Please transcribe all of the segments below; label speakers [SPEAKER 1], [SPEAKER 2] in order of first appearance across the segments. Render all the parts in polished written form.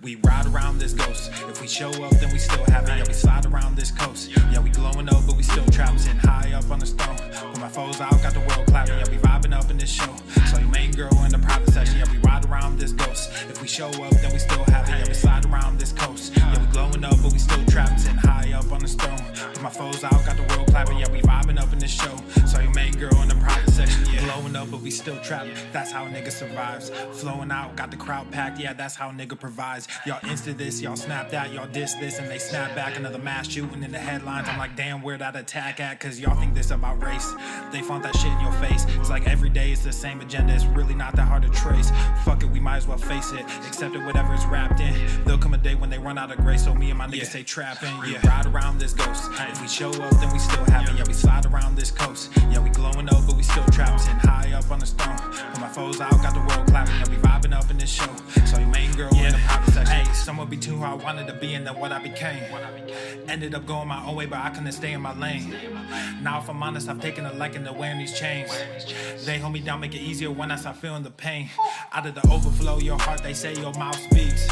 [SPEAKER 1] We ride around this ghost. If we show up, then we still have it. Yeah, we slide around this coast. Yeah, we glowing up, but we still trapped. Sitting high up on the stone. When my foes out, got the world clapping. Yeah, we vibing up in this show. So your main girl in the private section. Yeah, we ride around this ghost. If we show up, then we still have it. Yeah, we slide around this coast. Yeah, we glowing up, but we still trapped. Sitting high up on the stone. When my foes out, got the world clapping. Yeah, we vibing up in this show. So your main girl in the private section. Yeah, glowing up, but we still trapped. That's how a nigga survives. Flowing out, got the crowd packed. Yeah, that's how a nigga provides. Y'all insta this, y'all snap that, y'all diss this, and they snap back. Another mass shooting in the headlines. I'm like, damn, where that attack at? Cause y'all think this about race. They font that shit in your face. It's like every day it's the same agenda. It's really not that hard to trace. Fuck it, we might as well face it. Accept it, whatever it's wrapped in. There'll come a day when they run out of grace. So me and my niggas stay trapping. Yeah, ride around this ghost. If we show up, then we still have it. Yeah, we slide around this coast. Yeah, we glowing up, but we still trapped. Sitting high up on the stone. When my foes out, got the world clapping. Yeah, we vibing up in this show. So your main girl in the private section. Hey, someone be too who I wanted to be and then what I became. Ended up going my own way, but I couldn't stay in my lane. Now if I'm honest, I've taken a liking to wearing these chains. They hold me down, make it easier when I start feeling the pain. Out of the overflow, your heart, they say your mouth speaks.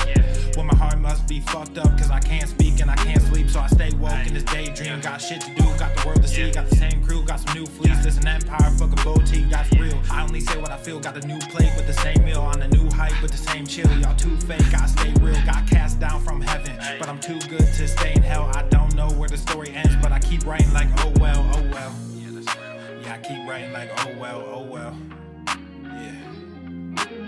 [SPEAKER 1] Well, my heart must be fucked up, cause I can't speak and I can't sleep. So I stay woke in this daydream. Got shit to do, got the world to see. Got the same crew, got some new fleets. This an empire, fuck a boutique, that's real. I only say what I feel, got a new plate with the same meal. On a new hype with the same chill. Y'all too fake, I stay real. Got cast down from heaven, but I'm too good to stay in hell. I don't know where the story ends, but I keep writing like oh well, oh well. Yeah, I keep writing like oh well, oh well. Yeah,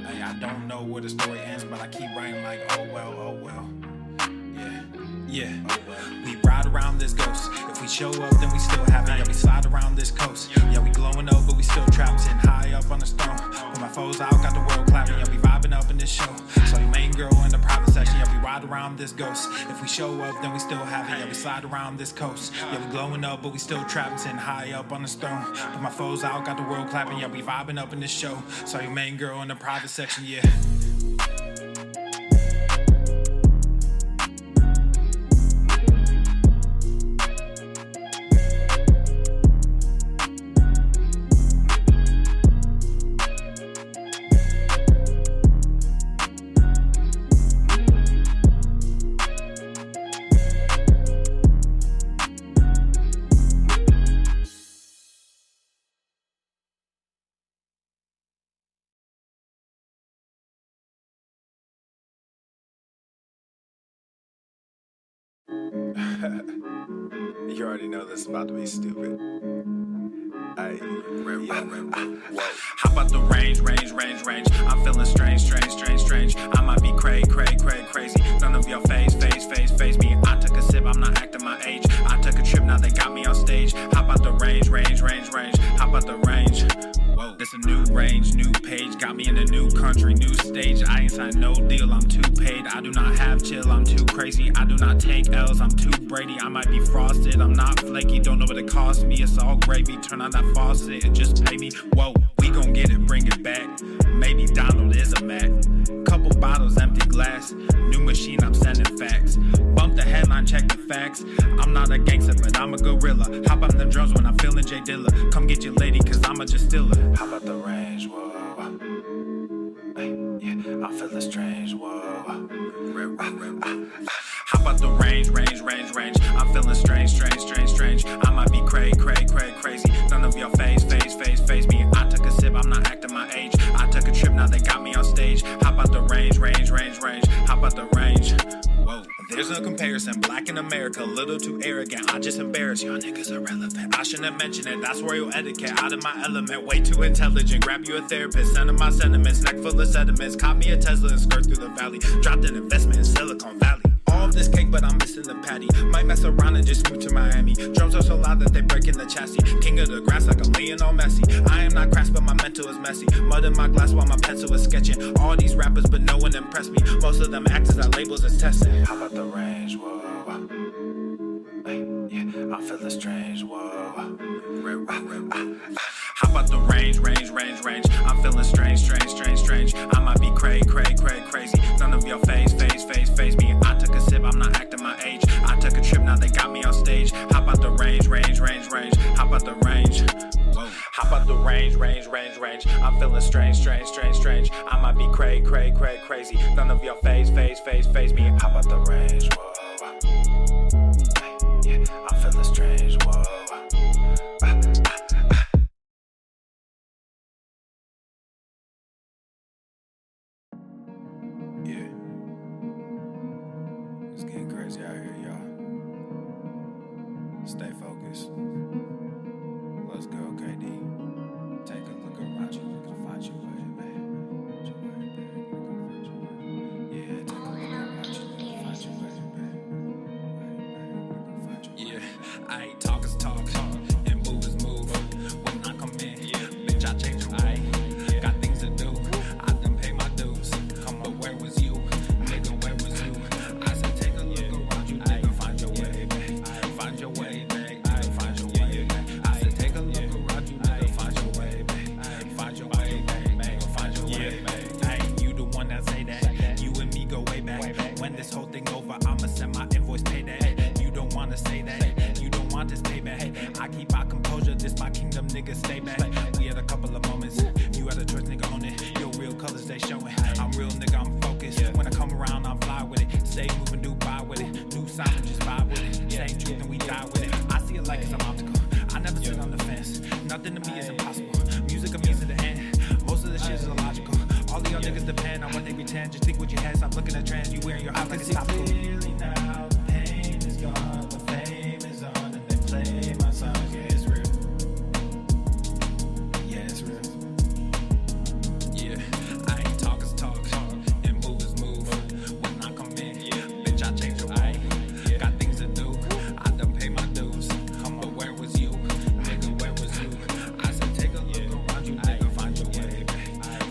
[SPEAKER 1] hey, I don't know where the story ends, but I keep writing like oh well, oh well. Yeah, we ride around this ghost. If we show up, then we still have it. Yeah, we slide around this coast. Yeah, we glowing up, but we still trapped. Sitting high up on the stone. When my foes out, got the world clapping. Yeah, we vibing up in this show. So your main girl in the private section. Yeah, we ride around this ghost. If we show up, then we still have it. Yeah, we slide around this coast. Yeah, we glowing up, but we still trapped. Sitting high up on the stone. When my foes out, got the world clapping. Yeah, we vibing up in this show. So your main girl in the private section. Yeah.
[SPEAKER 2] You already know this is about to be stupid.
[SPEAKER 1] How about the range? I'm feeling strange. I might be crazy. None of your face me. I took a sip, I'm not acting my age. I took a trip, now they got me on stage. How about the range? How about the range? Whoa, this a new range, new page. Got me in a new country, new stage. I ain't signed no deal, I'm too paid. I do not have chill, I'm too crazy. I do not take L's, I'm too Brady. I might be frosted, I'm not flaky. Don't know what it cost me, it's all gravy. Turn on that faucet and just pay me. Whoa, we gon' get it, bring it back. Maybe Donald is a Mac. Couple bottles, empty glass. New machine, I'm sending facts. Bump the headline, check the facts. I'm not a gangster, but I'm a gorilla. Hop on the drums when I'm feeling J Dilla. Come get your lady, cause I'm a just stiller.
[SPEAKER 2] How about the range? Whoa. Hey, yeah, I'm feeling strange. Whoa.
[SPEAKER 1] How about the range? I'm feeling strange. I might be crazy. None of your face me. I took a sip, I'm not acting my age. I took a trip, now they got me on stage. How about the range? How about the range? Whoa. There's no comparison, black in America, little too arrogant. I just embarrass y'all niggas irrelevant. I shouldn't mention it, that's royal etiquette. Out of my element, way too intelligent. Grab you a therapist, send him my sentiments. Neck full of sediments, caught me a Tesla and skirt through the valley. Dropped an investment in Silicon Valley. All of this cake, but I'm missing the patty. Might mess around and just move to Miami. Drums are so loud that they break in the chassis. King of the grass like a Lionel Messi. I am not crass, but my mental is messy. Mud in my glass while my pencil is sketching. All these rappers, but no one impressed me. Most of them actors that labels as testing.
[SPEAKER 2] How about the range? Whoa. Hey, yeah, I'm feeling strange. Whoa.
[SPEAKER 1] How about the range? I'm feeling strange. I might be crazy. None of your face me. I took a sip, I'm not acting my age. I took a trip, now they got me on stage. Hop out the range, range, range, range. Hop out the range. Whoa. Hop out the range, range, range, range. I'm feeling strange, strange, strange, strange. I might be crazy. None of your phase me. Hop out the range, whoa. Yeah, I'm feeling strange, whoa. Yeah. It's getting crazy out here, y'all. Stay focused. Let's go, KD. Take a look around you, look to find your way, man. Yeah, take a look around you, look to find your way, man. Yeah, I ain't talk is talk, and move is move. When I come in, bitch, I change the way. Got things to do, I done pay my dues. But where was you? Nigga, where was you? I said take a look around you, nigga, find your way, babe. Find your way, babe. Find your way, babe. I said take a look around you, nigga, find your way, babe. Find your way, babe. Find your way, babe. Hey, you the one that say that. You and me go way back. When this whole thing over, I'ma send my invoice, pay that. You don't wanna say that. You don't want this payback. I keep my composure, this my kingdom, nigga, stay back. We had a couple of moments. You had a choice, nigga, own it. Your real colors, they showing. I'm real, nigga, I'm focused. When I come around, I'm fly with it. Stay moving, do buy with it. New sound, just vibe with it. Same truth and we die with it. I see it like it's an obstacle. I never sit on the fence. Nothing to me is impossible. Music a means to the end. Most of this shit is illogical. All of y'all niggas depend on what they pretend. Just think with your head, stop looking at trends. You wearing your heart like it's topical. Now the pain is gone, the fame is on, and they play my songs. Yeah, it's real. Yeah, it's real. Yeah, I ain't talk is talk, and move is move. When I come in, bitch, I change the way. Got things to do, I done pay my dues. But where was you? Nigga, where was you? I said take a look around you, nigga, find your way, babe.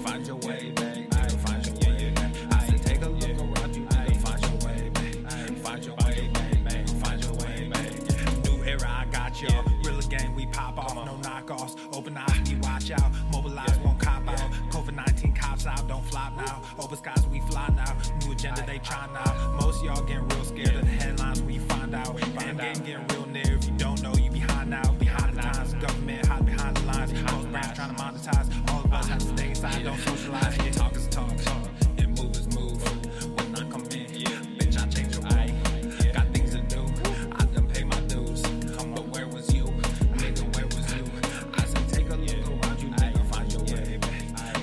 [SPEAKER 1] Find your way, babe. Find your way, babe. I said take a look around you, nigga, find your way, babe. Find your way, babe. Find your way, babe. New era, I got y'all. Real again, we pop off, no knockoffs. Open eyes, we watch out. Mobilize, won't cop out. COVID-19 cops out, don't flop now. Open skies, we fly now. New agenda, they try now. Most y'all getting real scared of the headlines when you find out. End game getting real near. If you don't know, you behind now. Behind the times, government hide behind the lines. Most brands trying to monetize. All of us have to stay inside, don't socialize. Talk is talk, and move is move. When I come in, bitch, I change the way. Got things to do, I done pay my dues. But where was you? Nigga, where was you? I said take a look around you, nigga, find your way, babe.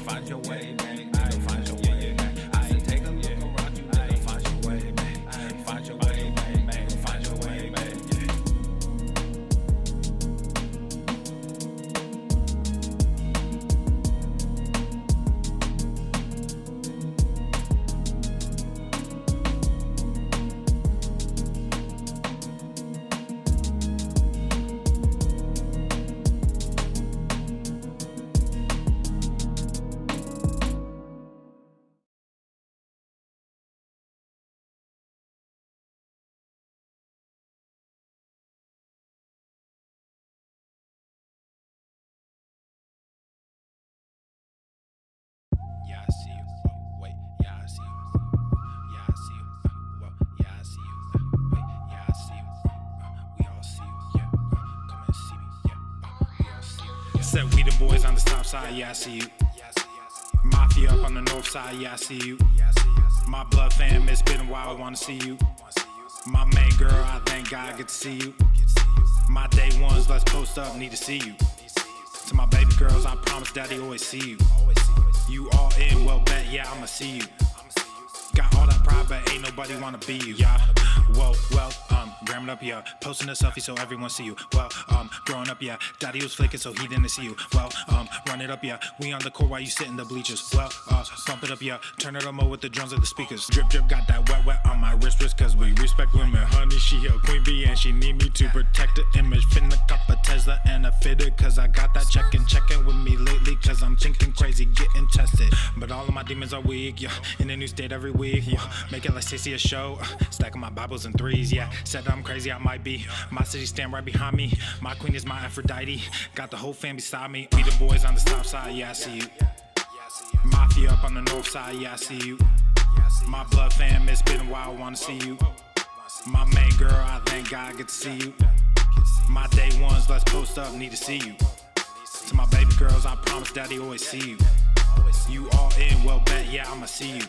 [SPEAKER 1] Find your way, babe. Find your way, babe. I said take a look around you, nigga, find your way, babe. Find your way, babe. Find your way, babe. Yeah, I see you. Wait, yeah, I see you. Yeah, I see you. Well, yeah, I see you. Wait, yeah, I see you. We all see you. Yeah, come and see me. Yeah, we all see you. Said we the boys on the south side. Yeah, I see you. Mafia up on the north side. Yeah, I see you. My blood fam, it's been a while. I wanna see you. My main girl, I thank God I get to see you. My day ones, let's post up. Need to see you. To my baby girls, I promise daddy always see you. You all in, well bet, yeah, I'ma see you. Got all that pride, but ain't nobody wanna be you. Yeah, well, gramming up, yeah. Posting a selfie so everyone see you. Well, growing up, yeah. Daddy was flaking so he didn't see you. Well, run it up, yeah. We on the court while you sit in the bleachers. Well, bump it up, yeah. Turn it up more with the drums of the speakers. Drip, drip, got that wet on my wrist, cause we respect women. Honey, she a queen bee and she need me to protect the image. Finna cop a Tesla and a fitted, cause I got that checking with me lately, cause I'm thinking crazy, getting tested. But all of my demons are weak, yeah. In a new state every week, yeah. Make it like Stacey a show. Stacking my Bibles in threes, yeah. Said I'm crazy, I might be. My city stand right behind me. My queen is my Aphrodite. Got the whole fam beside me. We the boys on the south side, yeah, I see you. Mafia up on the north side, yeah, I see you. My blood fam, it's been a while, I wanna see you. My main girl, I thank God I get to see you. My day ones, let's post up, need to see you. To my baby girls, I promise daddy always see you. You all in, well bet, yeah, I'ma see you.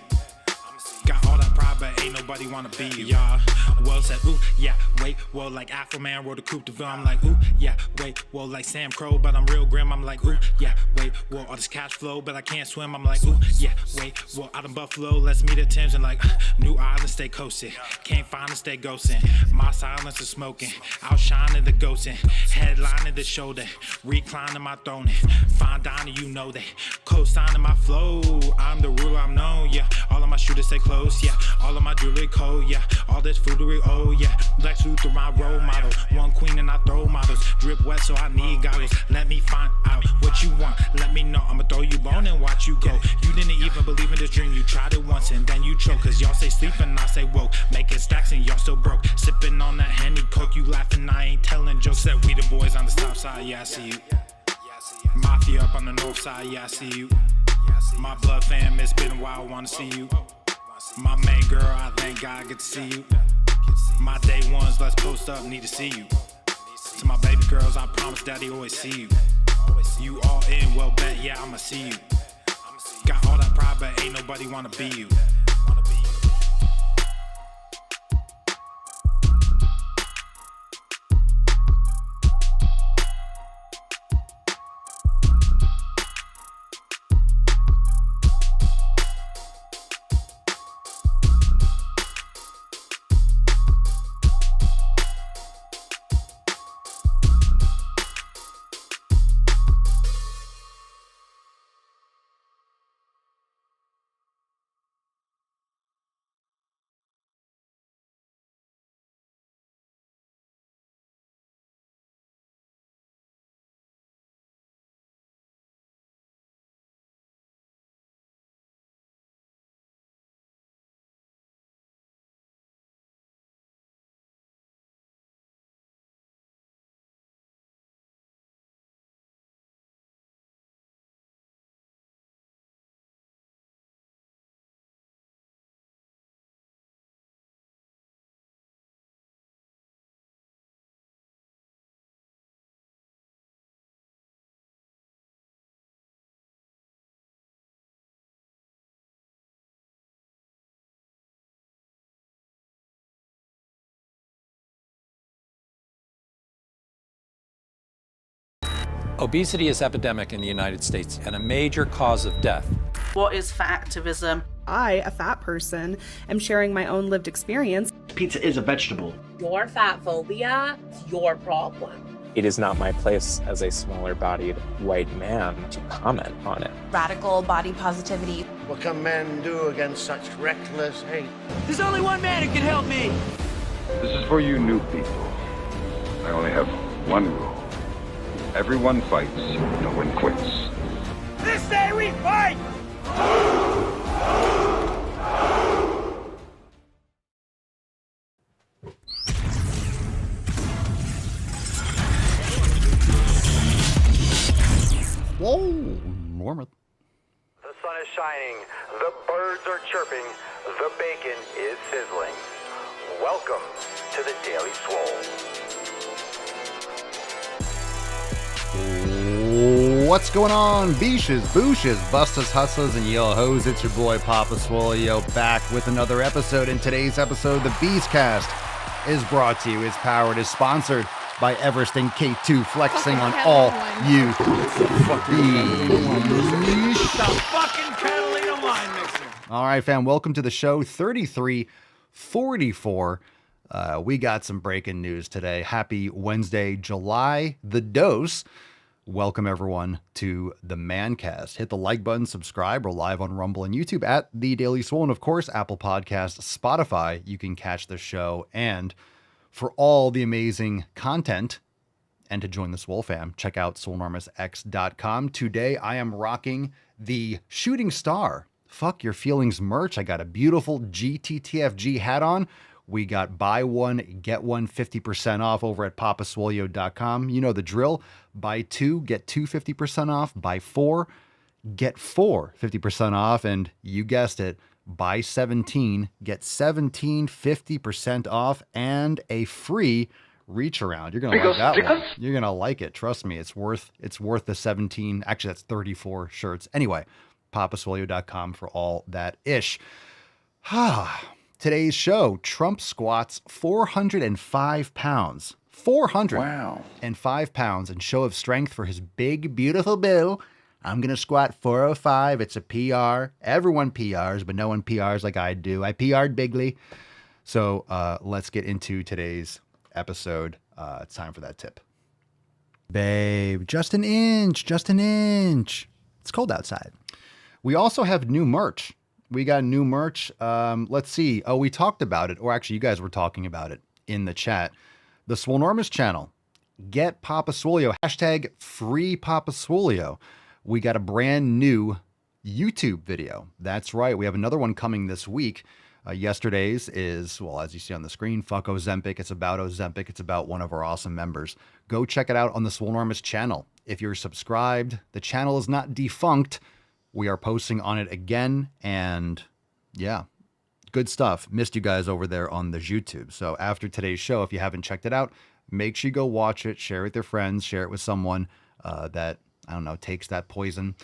[SPEAKER 1] Got all that pride, but ain't nobody wanna be you. Yeah, well said, ooh, yeah, wait, well, like Afro Man wrote a coupe de ville, I'm like, ooh, yeah, wait, well, like Sam Crow, but I'm real grim, I'm like, ooh, yeah, wait, well, all this cash flow, but I can't swim, I'm like, ooh, yeah, wait, well, out in Buffalo, let's meet at Tim's and like, New Island, stay coasting, can't find it, stay ghosting, my silence is smoking, outshining the ghosting, headlining the shoulder, reclining my throne, fine dining, you know that, co-signing my flow, I'm the ruler, I'm known, yeah, all of my shooters stay close, yeah, all of my jewelry cold, yeah, all this foolery, oh yeah, Lex Luthor, my role model, one queen and I throw models, drip wet so I need goggles, let me find out what you want, let me know, I'ma throw you bone and watch you go, you didn't even believe in this dream, you tried it once and then you choke, cause y'all say sleep and I say woke, making stacks and y'all still broke, sipping on that Henny Coke, you laughing, I ain't telling jokes, said we the boys on the south side, yeah I see you, Mafia up on the north side, yeah I see you, my blood fam, it's been a while, wanna see you. My main girl, I thank God I get to see you. My day ones, let's post up, need to see you. To my baby girls, I promise daddy always see you. You all in, well bet, yeah, I'ma see you. Got all that pride, but ain't nobody wanna be you.
[SPEAKER 3] Obesity is epidemic in the United States and a major cause of death.
[SPEAKER 4] What is fat activism?
[SPEAKER 5] I, a fat person, am sharing my own lived experience.
[SPEAKER 6] Pizza is a vegetable.
[SPEAKER 7] Your fat phobia is your problem.
[SPEAKER 8] It is not my place as a smaller bodied white man to comment on it.
[SPEAKER 9] Radical body positivity.
[SPEAKER 10] What can men do against such reckless hate?
[SPEAKER 11] There's only one man who can help me.
[SPEAKER 12] This is for you new people. I only have one rule. Everyone fights, no one quits.
[SPEAKER 11] This day we fight!
[SPEAKER 13] Whoa, Norma.
[SPEAKER 14] The sun is shining, the birds are chirping, the bacon is sizzling. Welcome to the Daily Swole.
[SPEAKER 13] What's going on, beaches, booshes, bustas, hustlers, and yo hoes? It's your boy Papa Swole, yo, back with another episode. In today's episode, the Beastcast is brought to you, is powered, is sponsored by Everest and K2, flexing on all you beesh.
[SPEAKER 11] The fucking Catalina wine mixer.
[SPEAKER 13] All right, fam, welcome to the show 3344. We got some breaking news today. Happy Wednesday, July the dose. Welcome, everyone, to the Mancast. Hit the like button, subscribe. We're live on Rumble and YouTube at The Daily Swole. And, of course, Apple Podcasts, Spotify. You can catch the show. And for all the amazing content and to join the Swole fam, check out SwoleNormusX.com. Today, I am rocking the Shooting Star Fuck Your Feelings merch. I got a beautiful GTTFG hat on. We got buy one, get one 50% off over at papaswolio.com. You know the drill. Buy two, get two 50% off. Buy four, get four 50% off. And you guessed it, buy 17, get 17 50% off and a free reach around. You're gonna like that one. You're gonna like it. Trust me. It's worth the 17. Actually, that's 34 shirts. Anyway, papaswolio.com for all that ish. Today's show: Trump squats 405 pounds. 405 pounds in show of strength for his big, beautiful bill. I'm going to squat 405. It's a PR. Everyone PRs, but no one PRs like I do. I PR'd bigly. So let's get into today's episode. It's time for that tip. Babe, just an inch. It's cold outside. We also have new merch. We got new merch. Let's see. Oh, we talked about it. Or actually, you guys were talking about it in the chat. The Swolenormous channel. Get Papa Swolio. Hashtag free Papa Swolio. We got a brand new YouTube video. That's right. We have another one coming this week. Yesterday's is, well, as you see on the screen, Fuck Ozempic. It's about Ozempic. It's about one of our awesome members. Go check it out on the Swolenormous channel. If you're subscribed, the channel is not defunct. We are posting on it again. And yeah, good stuff. Missed you guys over there on the YouTube. So after today's show, if you haven't checked it out, make sure you go watch it, share it with your friends, share it with someone that, I don't know, takes that poison.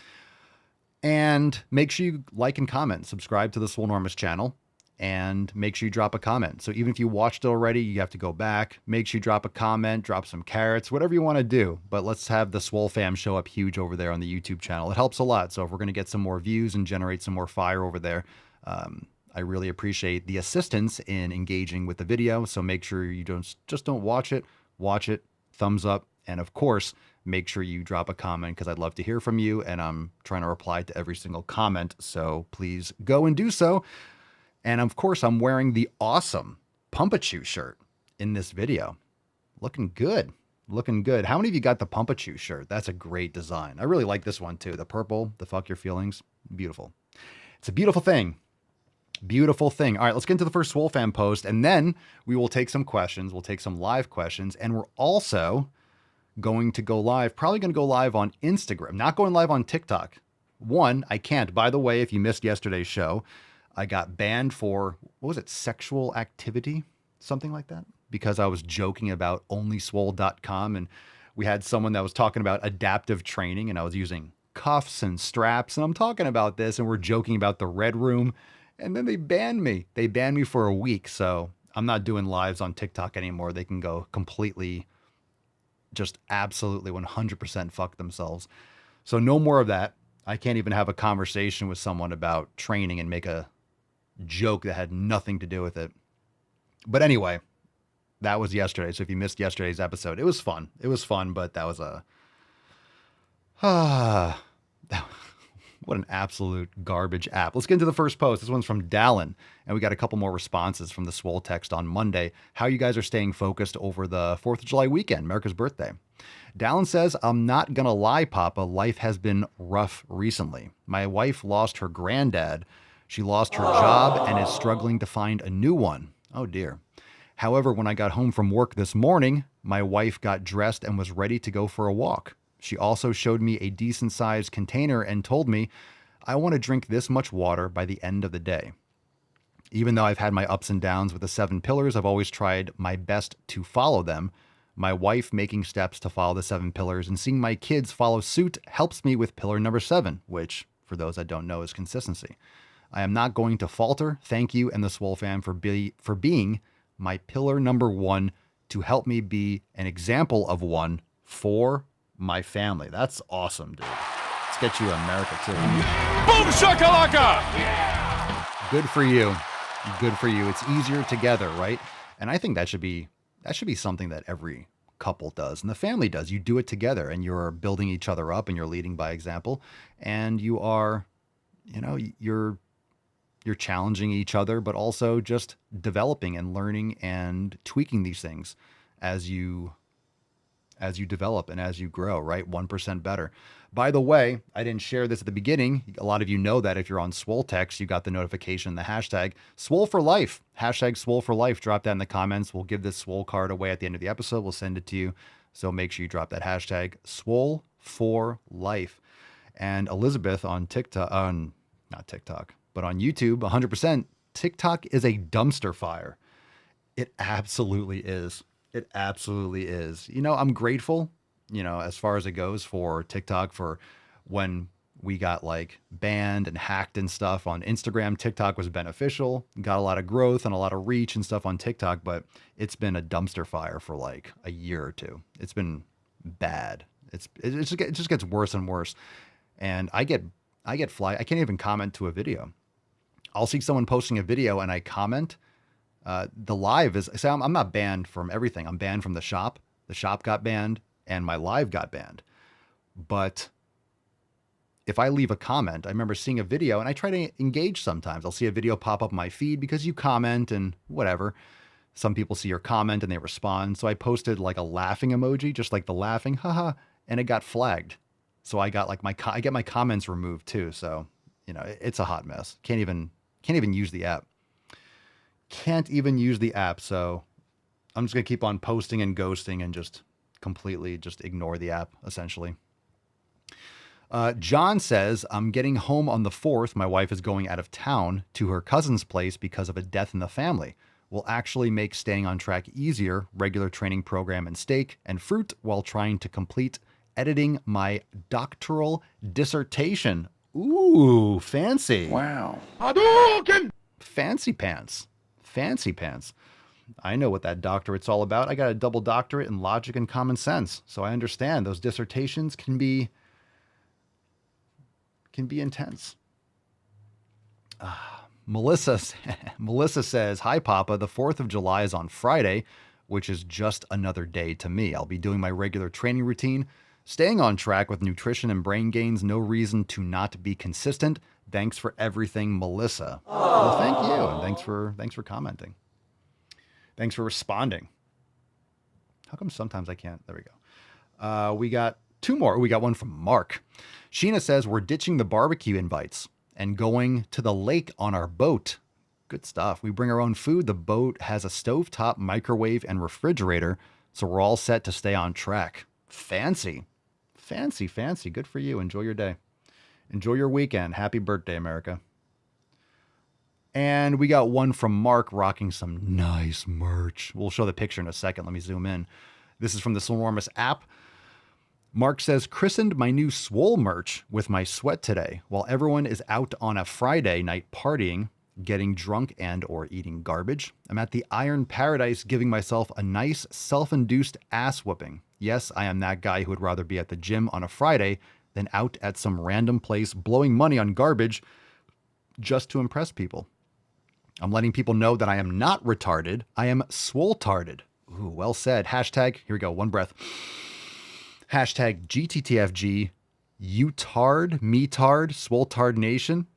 [SPEAKER 13] And make sure you like and comment. Subscribe to the Swolenormous channel. And make sure you drop a comment. So even if you watched it already, you have to go back. Make sure you drop a comment, drop some carrots, whatever you want to do. But let's have the Swole fam show up huge over there on the YouTube channel. It helps a lot. So if we're going to get some more views and generate some more fire over there, I really appreciate the assistance in engaging with the video. So make sure you don't watch it, thumbs up. And of course, make sure you drop a comment because I'd love to hear from you. And I'm trying to reply to every single comment. So please go and do so. And of course, I'm wearing the awesome Pumpachoo shirt in this video. Looking good. How many of you got the Pumpachoo shirt? That's a great design. I really like this one too. The purple, the fuck your feelings. Beautiful. It's a beautiful thing. All right, let's get into the first Swole fan post, and then we will take some questions. We'll take some live questions, and we're also going to go live, probably going to go live on Instagram, not going live on TikTok. One, I can't. By the way, if you missed yesterday's show, I got banned for, what was it, sexual activity? Something like that? Because I was joking about onlyswole.com, and we had someone that was talking about adaptive training, and I was using cuffs and straps, and I'm talking about this, and we're joking about the Red Room. And then they banned me. They banned me for a week. So I'm not doing lives on TikTok anymore. They can go completely, just absolutely 100% fuck themselves. So no more of that. I can't even have a conversation with someone about training and make a joke that had nothing to do with it. But anyway, that was yesterday. So if you missed yesterday's episode, it was fun. But that was what an absolute garbage app. Let's get into the first post. This one's from Dallin, and we got a couple more responses from the Swole text on Monday. How you guys are staying focused over the 4th of July weekend, America's birthday. Dallin says, I'm not going to lie, Papa. Life has been rough recently. My wife lost her granddad. She lost her job and is struggling to find a new one. Oh, dear. However, when I got home from work this morning, my wife got dressed and was ready to go for a walk. She also showed me a decent-sized container and told me, I want to drink this much water by the end of the day. Even though I've had my ups and downs with the 7 pillars, I've always tried my best to follow them. My wife making steps to follow the 7 pillars and seeing my kids follow suit helps me with pillar number 7, which, for those that don't know, is consistency. I am not going to falter. Thank you and the Swole fam for being my pillar number 1 to help me be an example of one for my family. That's awesome, dude. Let's get you America too.
[SPEAKER 11] Boom shakalaka!
[SPEAKER 13] Good for you. It's easier together, right? And I think that should be something that every couple does and the family does. You do it together and you're building each other up and you're leading by example and you are, you're challenging each other, but also just developing and learning and tweaking these things as you develop and as you grow, right? 1% better. By the way, I didn't share this at the beginning. A lot of you know that if you're on Swole text, you got the notification, the hashtag Swole for life, hashtag Swole for life. Drop that in the comments. We'll give this Swole card away at the end of the episode. We'll send it to you. So make sure you drop that hashtag Swole for life. And Elizabeth on TikTok, not TikTok, but on YouTube, 100%. TikTok is a dumpster fire. It absolutely is. It absolutely is. I'm grateful, as far as it goes for TikTok for when we got like banned and hacked and stuff on Instagram. TikTok was beneficial, got a lot of growth and a lot of reach and stuff on TikTok, but it's been a dumpster fire for like a year or two. It's been bad. It just gets worse and worse. And I get flagged. I can't even comment to a video. I'll see someone posting a video and I comment. The live is, so I'm not banned from everything. I'm banned from the shop. The shop got banned and my live got banned. But if I leave a comment, I remember seeing a video and I try to engage sometimes. I'll see a video pop up my feed because you comment and whatever. Some people see your comment and they respond. So I posted like a laughing emoji, just like the laughing, haha, and it got flagged. So I got like I get my comments removed too. So, it's a hot mess. Can't even use the app. Can't even use the app. So I'm just going to keep on posting and ghosting and just completely just ignore the app, essentially. John says, I'm getting home on the 4th. My wife is going out of town to her cousin's place because of a death in the family. Will actually make staying on track easier, regular training program and steak and fruit while trying to complete editing my doctoral dissertation. Ooh, fancy.
[SPEAKER 11] Wow.
[SPEAKER 13] Fancy pants. Fancy pants. I know what that doctorate's all about. I got a double doctorate in logic and common sense. So I understand those dissertations can be intense. Melissa says, hi, Papa. The 4th of July is on Friday, which is just another day to me. I'll be doing my regular training routine, staying on track with nutrition and brain gains. No reason to not be consistent. Thanks for everything, Melissa. Well, thank you. And thanks for commenting. Thanks for responding. How come sometimes I can't? There we go. We got two more. We got one from Mark. Sheena says, we're ditching the barbecue invites and going to the lake on our boat. Good stuff. We bring our own food. The boat has a stovetop, microwave, and refrigerator, so we're all set to stay on track. Fancy. Fancy. Good for you. Enjoy your day. Enjoy your weekend. Happy birthday, America. And we got one from Mark rocking some nice merch. We'll show the picture in a second. Let me zoom in. This is from the Swolenormous app. Mark says, christened my new Swole merch with my sweat today while everyone is out on a Friday night partying, getting drunk and or eating garbage. I'm at the Iron Paradise giving myself a nice self-induced ass whooping. Yes, I am that guy who would rather be at the gym on a Friday than out at some random place blowing money on garbage just to impress people. I'm letting people know that I am not retarded. I am swole-tarded. Ooh, well said. Hashtag, here we go, one breath. Hashtag GTTFG, Utard, Metard, Swole-tard Nation.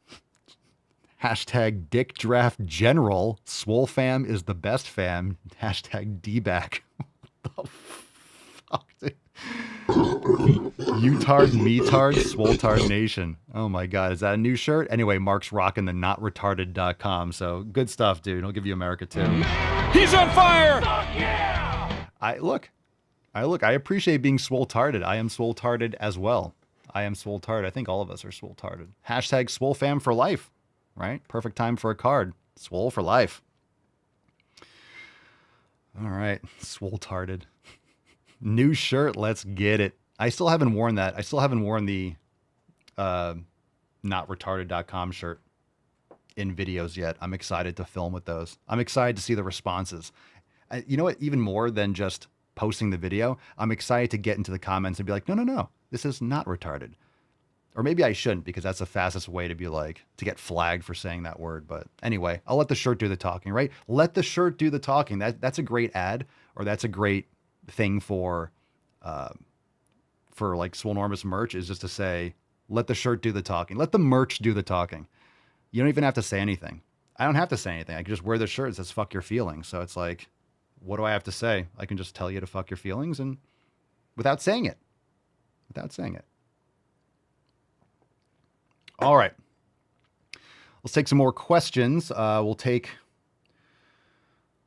[SPEAKER 13] Hashtag Dick Draft General, Swole Fam is the best fam. Hashtag D-back. What the fuck, dude? Utard, Metard, Swole-tard Nation. Oh my God, is that a new shirt? Anyway, Mark's rocking the notretarded.com. So good stuff, dude. I'll give you America too.
[SPEAKER 11] He's on fire!
[SPEAKER 13] I appreciate being swole-tarded. I am swole-tarded as well. I am swole-tarded. I think all of us are swole-tarded. Hashtag Swole Fam for life, right? Perfect time for a card. Swole for life. All right, swole-tarded. New shirt, let's get it. I still haven't worn that. I still haven't worn the notretarded.com shirt in videos yet. I'm excited to film with those. I'm excited to see the responses. You know what? Even more than just posting the video, I'm excited to get into the comments and be like, no, this is not retarded. Or maybe I shouldn't, because that's the fastest way to be like, to get flagged for saying that word. But anyway, I'll let the shirt do the talking, right? Let the shirt do the talking. That's a great ad, or that's a great thing for like Swolenormous merch, is just to say, let the shirt do the talking. Let the merch do the talking. You don't even have to say anything. I don't have to say anything. I can just wear the shirt that says fuck your feelings. So it's like, what do I have to say? I can just tell you to fuck your feelings, and without saying it. All right. Let's take some more questions.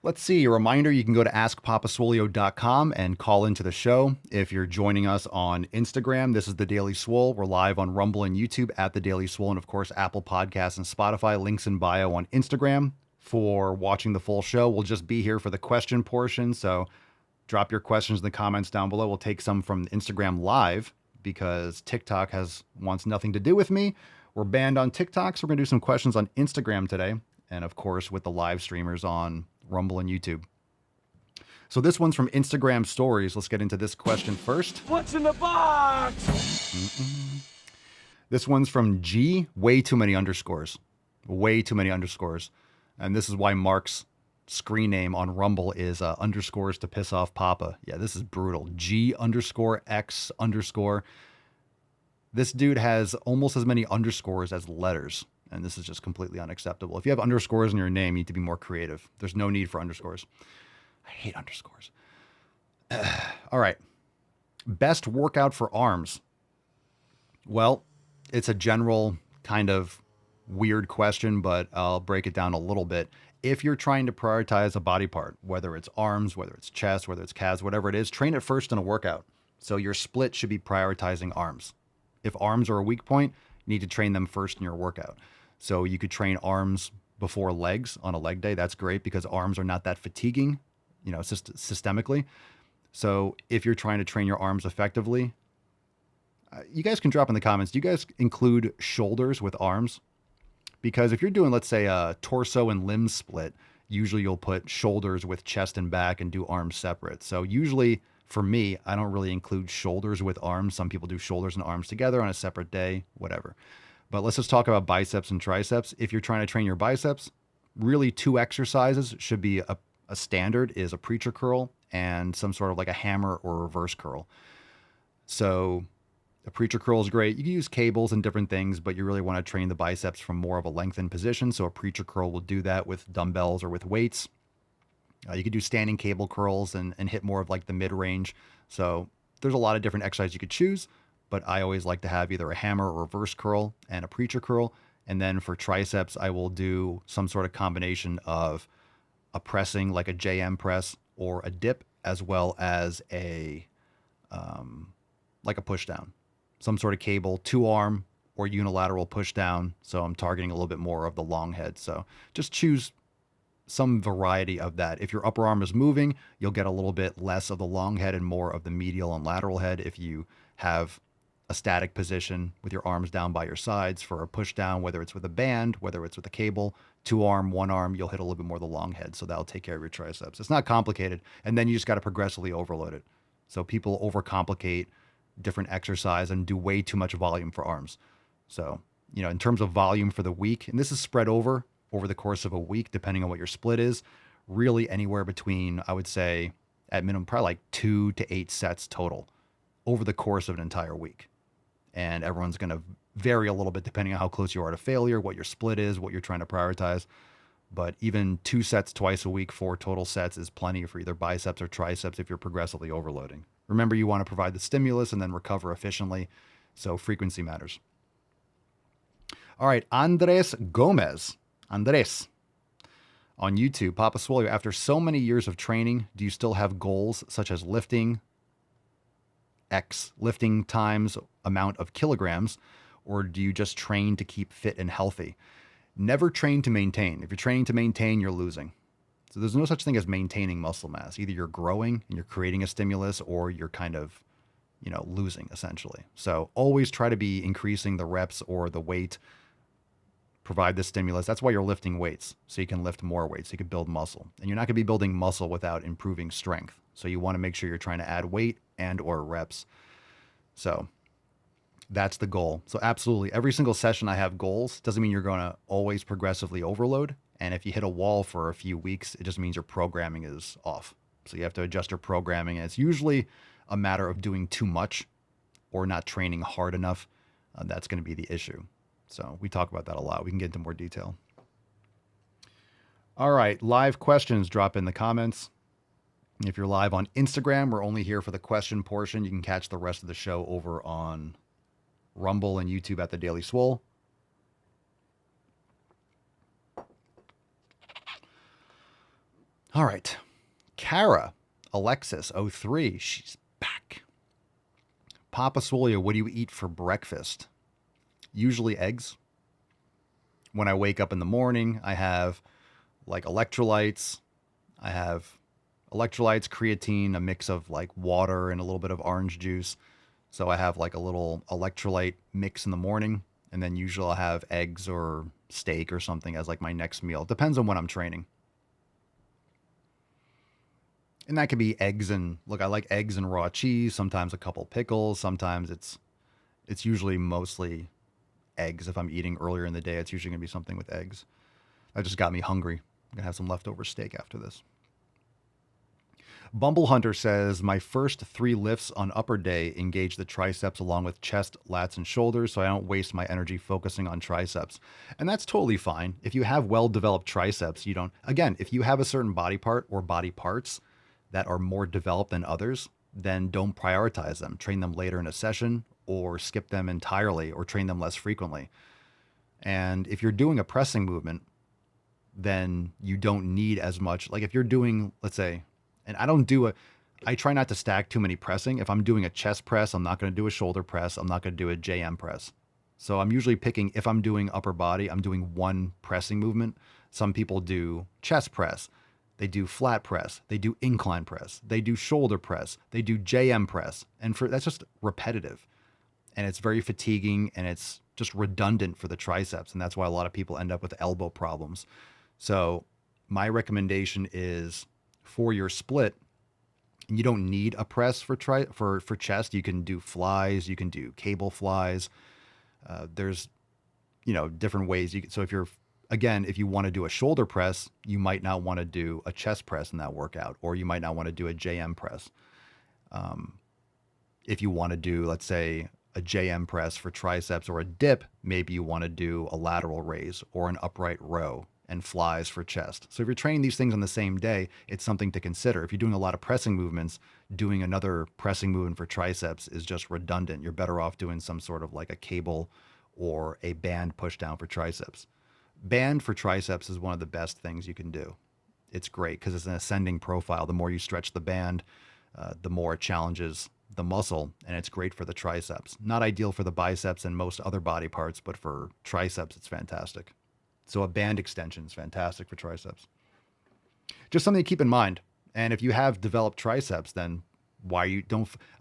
[SPEAKER 13] Let's see, a reminder, you can go to askpapaswolio.com and call into the show. If you're joining us on Instagram, this is The Daily Swole. We're live on Rumble and YouTube at The Daily Swole, and of course, Apple Podcasts and Spotify. Links in bio on Instagram. For watching the full show, we'll just be here for the question portion. So Drop your questions in the comments down below. We'll take some from Instagram Live because TikTok wants nothing to do with me. We're banned on TikTok, so we're going to do some questions on Instagram today. And of course, with the live streamers on Rumble and YouTube. So this one's from Instagram Stories. Let's get into this question first.
[SPEAKER 11] What's in the box?
[SPEAKER 13] This one's from G. Way too many underscores. Way too many underscores. And this is why Mark's screen name on Rumble is underscores to piss off Papa. Yeah, this is brutal. G_X_. This dude has almost as many underscores as letters. And this is just completely unacceptable. If you have underscores in your name, you need to be more creative. There's no need for underscores. I hate underscores. All right. Best workout for arms. Well, it's a general kind of weird question, but I'll break it down a little bit. If you're trying to prioritize a body part, whether it's arms, whether it's chest, whether it's calves, whatever it is, train it first in a workout. So your split should be prioritizing arms. If arms are a weak point, you need to train them first in your workout. So you could train arms before legs on a leg day. That's great because arms are not that fatiguing, systemically. So if you're trying to train your arms effectively, you guys can drop in the comments. Do you guys include shoulders with arms? Because if you're doing, let's say, a torso and limb split, usually you'll put shoulders with chest and back and do arms separate. So usually for me, I don't really include shoulders with arms. Some people do shoulders and arms together on a separate day, whatever. But let's just talk about biceps and triceps. If you're trying to train your biceps, really 2 exercises should be a standard is a preacher curl and some sort of like a hammer or reverse curl. So a preacher curl is great. You can use cables and different things, but you really want to train the biceps from more of a lengthened position. So a preacher curl will do that with dumbbells or with weights. You could do standing cable curls and hit more of like the mid-range. So there's a lot of different exercises you could choose, but I always like to have either a hammer or reverse curl and a preacher curl. And then for triceps, I will do some sort of combination of a pressing like a JM press or a dip, as well as a like a push down, some sort of cable, 2-arm or unilateral push down. So I'm targeting a little bit more of the long head. So just choose some variety of that. If your upper arm is moving, you'll get a little bit less of the long head and more of the medial and lateral head. If you have a static position with your arms down by your sides for a push down, whether it's with a band, whether it's with a cable, 2-arm, 1-arm, you'll hit a little bit more of the long head. So that'll take care of your triceps. It's not complicated. And then you just got to progressively overload it. So people overcomplicate different exercise and do way too much volume for arms. So, in terms of volume for the week, and this is spread over the course of a week, depending on what your split is, really anywhere between, I would say at minimum, probably like 2 to 8 sets total over the course of an entire week. And everyone's going to vary a little bit depending on how close you are to failure, what your split is, what you're trying to prioritize. But even 2 sets twice a week, 4 total sets is plenty for either biceps or triceps if you're progressively overloading. Remember, you want to provide the stimulus and then recover efficiently. So frequency matters. All right, Andres Gomez. Andres on YouTube. Papa Swole, after so many years of training, do you still have goals such as lifting times amount of kilograms, or do you just train to keep fit and healthy? Never train to maintain. If you're training to maintain, you're losing. So there's no such thing as maintaining muscle mass. Either you're growing and you're creating a stimulus, or you're kind of, losing essentially. So always try to be increasing the reps or the weight, provide the stimulus. That's why you're lifting weights, so you can lift more weights, so you can build muscle. And you're not going to be building muscle without improving strength. So you want to make sure you're trying to add weight and or reps. So that's the goal. So absolutely, every single session I have goals. Doesn't mean you're going to always progressively overload. And if you hit a wall for a few weeks, it just means your programming is off. So you have to adjust your programming. And it's usually a matter of doing too much or not training hard enough. That's going to be the issue. So we talk about that a lot. We can get into more detail. All right, live questions, drop in the comments. If you're live on Instagram, we're only here for the question portion. You can catch the rest of the show over on Rumble and YouTube at The Daily Swole. All right. Kara Alexis 03, she's back. Papa Swole, what do you eat for breakfast? Usually eggs. When I wake up in the morning, I have like electrolytes. I have electrolytes, creatine, a mix of like water and a little bit of orange juice. So I have like a little electrolyte mix in the morning, and then usually I'll have eggs or steak or something as like my next meal. Depends on when I'm training. And that could be eggs and, look, I like eggs and raw cheese, sometimes a couple pickles, sometimes it's usually mostly eggs. If I'm eating earlier in the day, it's usually going to be something with eggs. That just got me hungry. I'm going to have some leftover steak after this. Bumble Hunter says, my first 3 lifts on upper day engage the triceps along with chest, lats, and shoulders, so I don't waste my energy focusing on triceps. And that's totally fine. If you have well-developed triceps, you don't, again, if you have a certain body part or body parts that are more developed than others, then don't prioritize them. Train them later in a session or skip them entirely or train them less frequently. And if you're doing a pressing movement, then you don't need as much. Like if you're doing, let's say, and I try not to stack too many pressing. If I'm doing a chest press, I'm not going to do a shoulder press. I'm not going to do a JM press. So I'm usually picking, if I'm doing upper body, I'm doing one pressing movement. Some people do chest press. They do flat press. They do incline press. They do shoulder press. They do JM press. And that's just repetitive. And it's very fatiguing and it's just redundant for the triceps. And that's why a lot of people end up with elbow problems. So my recommendation is, for your split, and you don't need a press for chest. You can do flies, you can do cable flies. There's, different ways. So if you want to do a shoulder press, you might not want to do a chest press in that workout, or you might not want to do a JM press. If you want to do, let's say, a JM press for triceps or a dip, maybe you want to do a lateral raise or an upright row and flies for chest. So if you're training these things on the same day, it's something to consider. If you're doing a lot of pressing movements, doing another pressing movement for triceps is just redundant. You're better off doing some sort of like a cable or a band push down for triceps. Band for triceps is one of the best things you can do. It's great because it's an ascending profile. The more you stretch the band, the more it challenges the muscle, and it's great for the triceps. Not ideal for the biceps and most other body parts, but for triceps, it's fantastic. So a band extension is fantastic for triceps. Just something to keep in mind. And if you have developed triceps, then a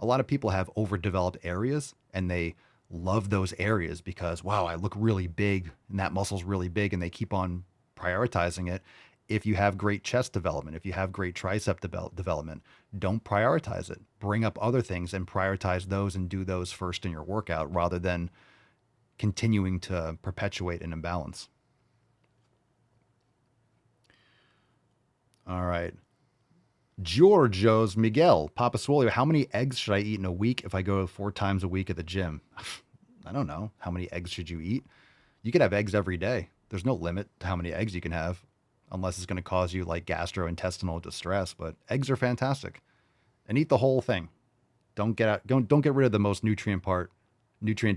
[SPEAKER 13] lot of people have overdeveloped areas and they love those areas because, wow, I look really big and that muscle's really big, and they keep on prioritizing it. If you have great chest development, if you have great tricep development, don't prioritize it. Bring up other things and prioritize those and do those first in your workout rather than continuing to perpetuate an imbalance. All right. Giorgio's Miguel, Papa Swole, how many eggs should I eat in a week if I go 4 times a week at the gym? I don't know. How many eggs should you eat? You could have eggs every day. There's no limit to how many eggs you can have, unless it's going to cause you like gastrointestinal distress. But eggs are fantastic, and eat the whole thing. Don't get rid of the most nutrient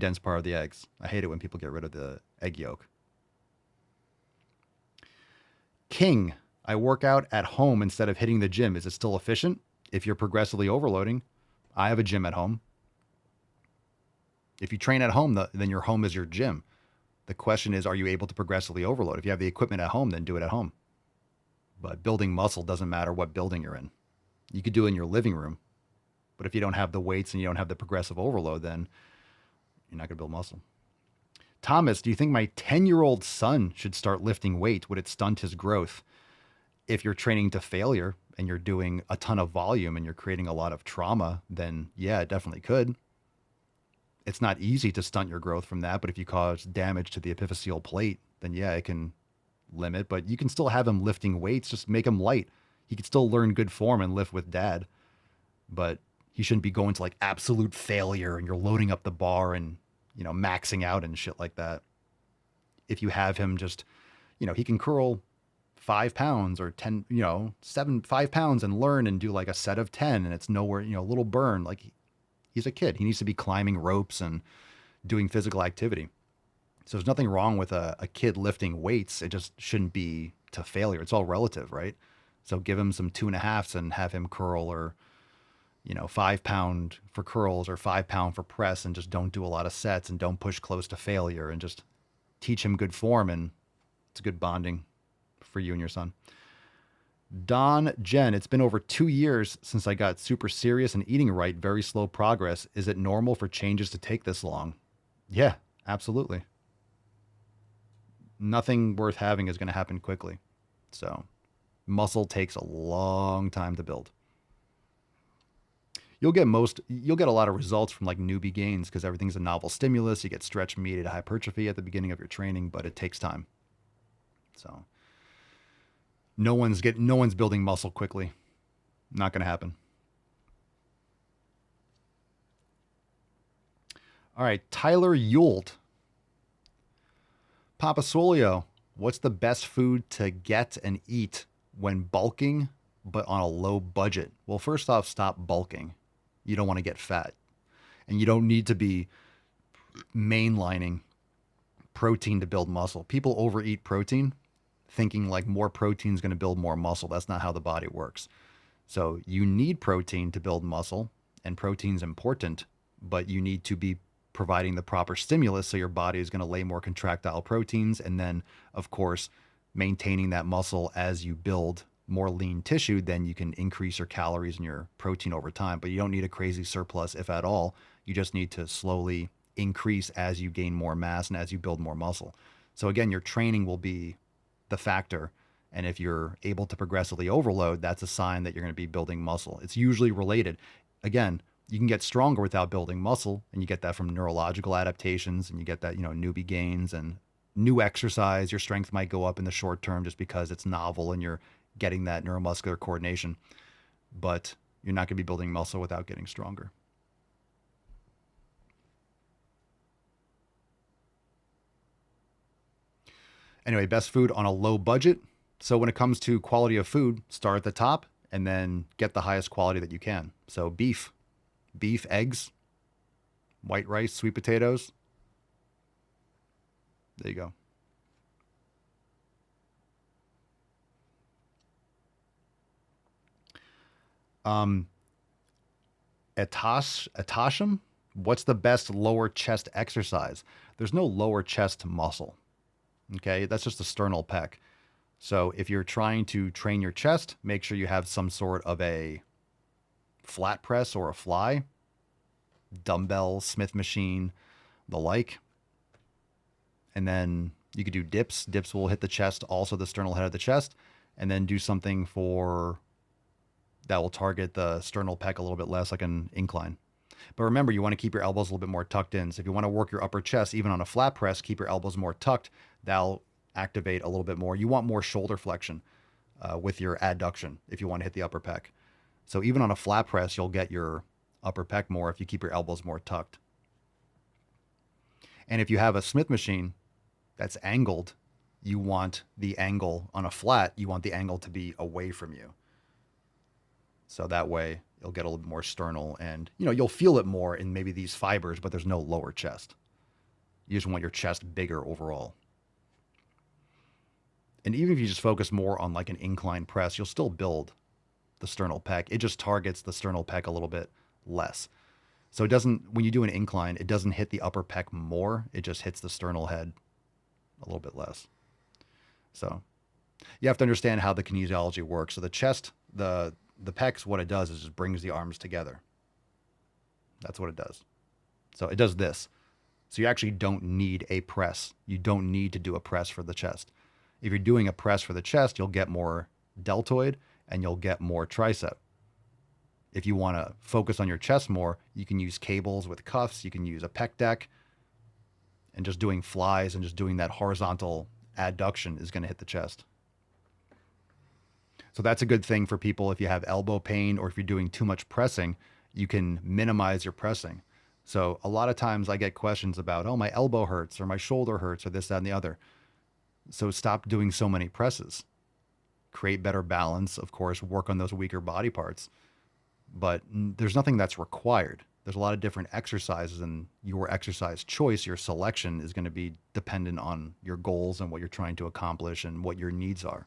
[SPEAKER 13] dense part of the eggs. I hate it when people get rid of the egg yolk. King, I work out at home instead of hitting the gym. Is it still efficient? If you're progressively overloading, I have a gym at home. If you train at home, then your home is your gym. The question is, are you able to progressively overload? If you have the equipment at home, then do it at home. But building muscle doesn't matter what building you're in. You could do it in your living room. But if you don't have the weights and you don't have the progressive overload, then you're not going to build muscle. Thomas, do you think my 10-year-old son should start lifting weight? Would it stunt his growth? If you're training to failure and you're doing a ton of volume and you're creating a lot of trauma, then yeah, it definitely could. It's not easy to stunt your growth from that, but if you cause damage to the epiphyseal plate, then yeah, it can limit, but you can still have him lifting weights, just make him light. He can still learn good form and lift with dad, but he shouldn't be going to like absolute failure and you're loading up the bar and, maxing out and shit like that. If you have him just, he can curl 5 pounds or 10, 5 pounds and learn and do like a set of 10 and it's nowhere, a little burn. Like he's a kid. He needs to be climbing ropes and doing physical activity. So there's nothing wrong with a kid lifting weights. It just shouldn't be to failure. It's all relative, right? So give him some 2.5s and have him curl, or, 5 pound for curls or 5 pound for press, and just don't do a lot of sets and don't push close to failure, and just teach him good form. And it's a good bonding for you and your son. Don Jen, it's been over 2 years since I got super serious and eating right. Very slow progress. Is it normal for changes to take this long? Yeah, absolutely. Nothing worth having is going to happen quickly. So muscle takes a long time to build. You'll get a lot of results from like newbie gains because everything's a novel stimulus. You get stretch mediated hypertrophy at the beginning of your training, but it takes time. So no one's building muscle quickly. Not going to happen. All right, Tyler Yult. Papa Swolio, what's the best food to get and eat when bulking but on a low budget? Well, first off, stop bulking. You don't want to get fat. And you don't need to be mainlining protein to build muscle. People overeat protein thinking like more protein is going to build more muscle. That's not how the body works. So you need protein to build muscle, and protein's important, but you need to be providing the proper stimulus so your body is going to lay more contractile proteins, and then of course maintaining that muscle as you build more lean tissue. Then you can increase your calories and your protein over time, but you don't need a crazy surplus, if at all. You just need to slowly increase as you gain more mass and as you build more muscle. So again, your training will be the factor, and if you're able to progressively overload, that's a sign that you're going to be building muscle. It's usually related. Again, you can get stronger without building muscle, and you get that from neurological adaptations, and you get that, newbie gains and new exercise. Your strength might go up in the short term just because it's novel and you're getting that neuromuscular coordination, but you're not going to be building muscle without getting stronger. Anyway, best food on a low budget. So when it comes to quality of food, start at the top and then get the highest quality that you can. So beef, eggs, white rice, sweet potatoes. There you go. Atasham, what's the best lower chest exercise? There's no lower chest muscle. Okay, that's just the sternal pec. So if you're trying to train your chest, make sure you have some sort of a flat press or a fly, dumbbell, Smith machine, the like. And then you could do dips. Dips will hit the chest, also the sternal head of the chest, and then do something that will target the sternal pec a little bit less, like an incline. But remember, you want to keep your elbows a little bit more tucked in. So if you want to work your upper chest, even on a flat press, keep your elbows more tucked. That'll activate a little bit more. You want more shoulder flexion with your adduction if you want to hit the upper pec. So even on a flat press, you'll get your upper pec more if you keep your elbows more tucked. And if you have a Smith machine that's angled, you want the angle on a flat, you want the angle to be away from you. So that way you'll get a little bit more sternal, and you'll feel it more in maybe these fibers, but there's no lower chest. You just want your chest bigger overall. And even if you just focus more on like an incline press, you'll still build the sternal pec. It just targets the sternal pec a little bit less. So it doesn't, when you do an incline, it doesn't hit the upper pec more. It just hits the sternal head a little bit less. So you have to understand how the kinesiology works. So the chest, the pecs, what it does is just brings the arms together. That's what it does. So it does this. So you actually don't need a press. You don't need to do a press for the chest. If you're doing a press for the chest, you'll get more deltoid and you'll get more tricep. If you want to focus on your chest more, you can use cables with cuffs. You can use a pec deck, and just doing flies and just doing that horizontal adduction is going to hit the chest. So that's a good thing for people. If you have elbow pain or if you're doing too much pressing, you can minimize your pressing. So a lot of times I get questions about, oh, my elbow hurts or my shoulder hurts or this, that, and the other. So stop doing so many presses. Create better balance, of course, work on those weaker body parts. But there's nothing that's required. There's a lot of different exercises, and your exercise choice, your selection is going to be dependent on your goals and what you're trying to accomplish and what your needs are.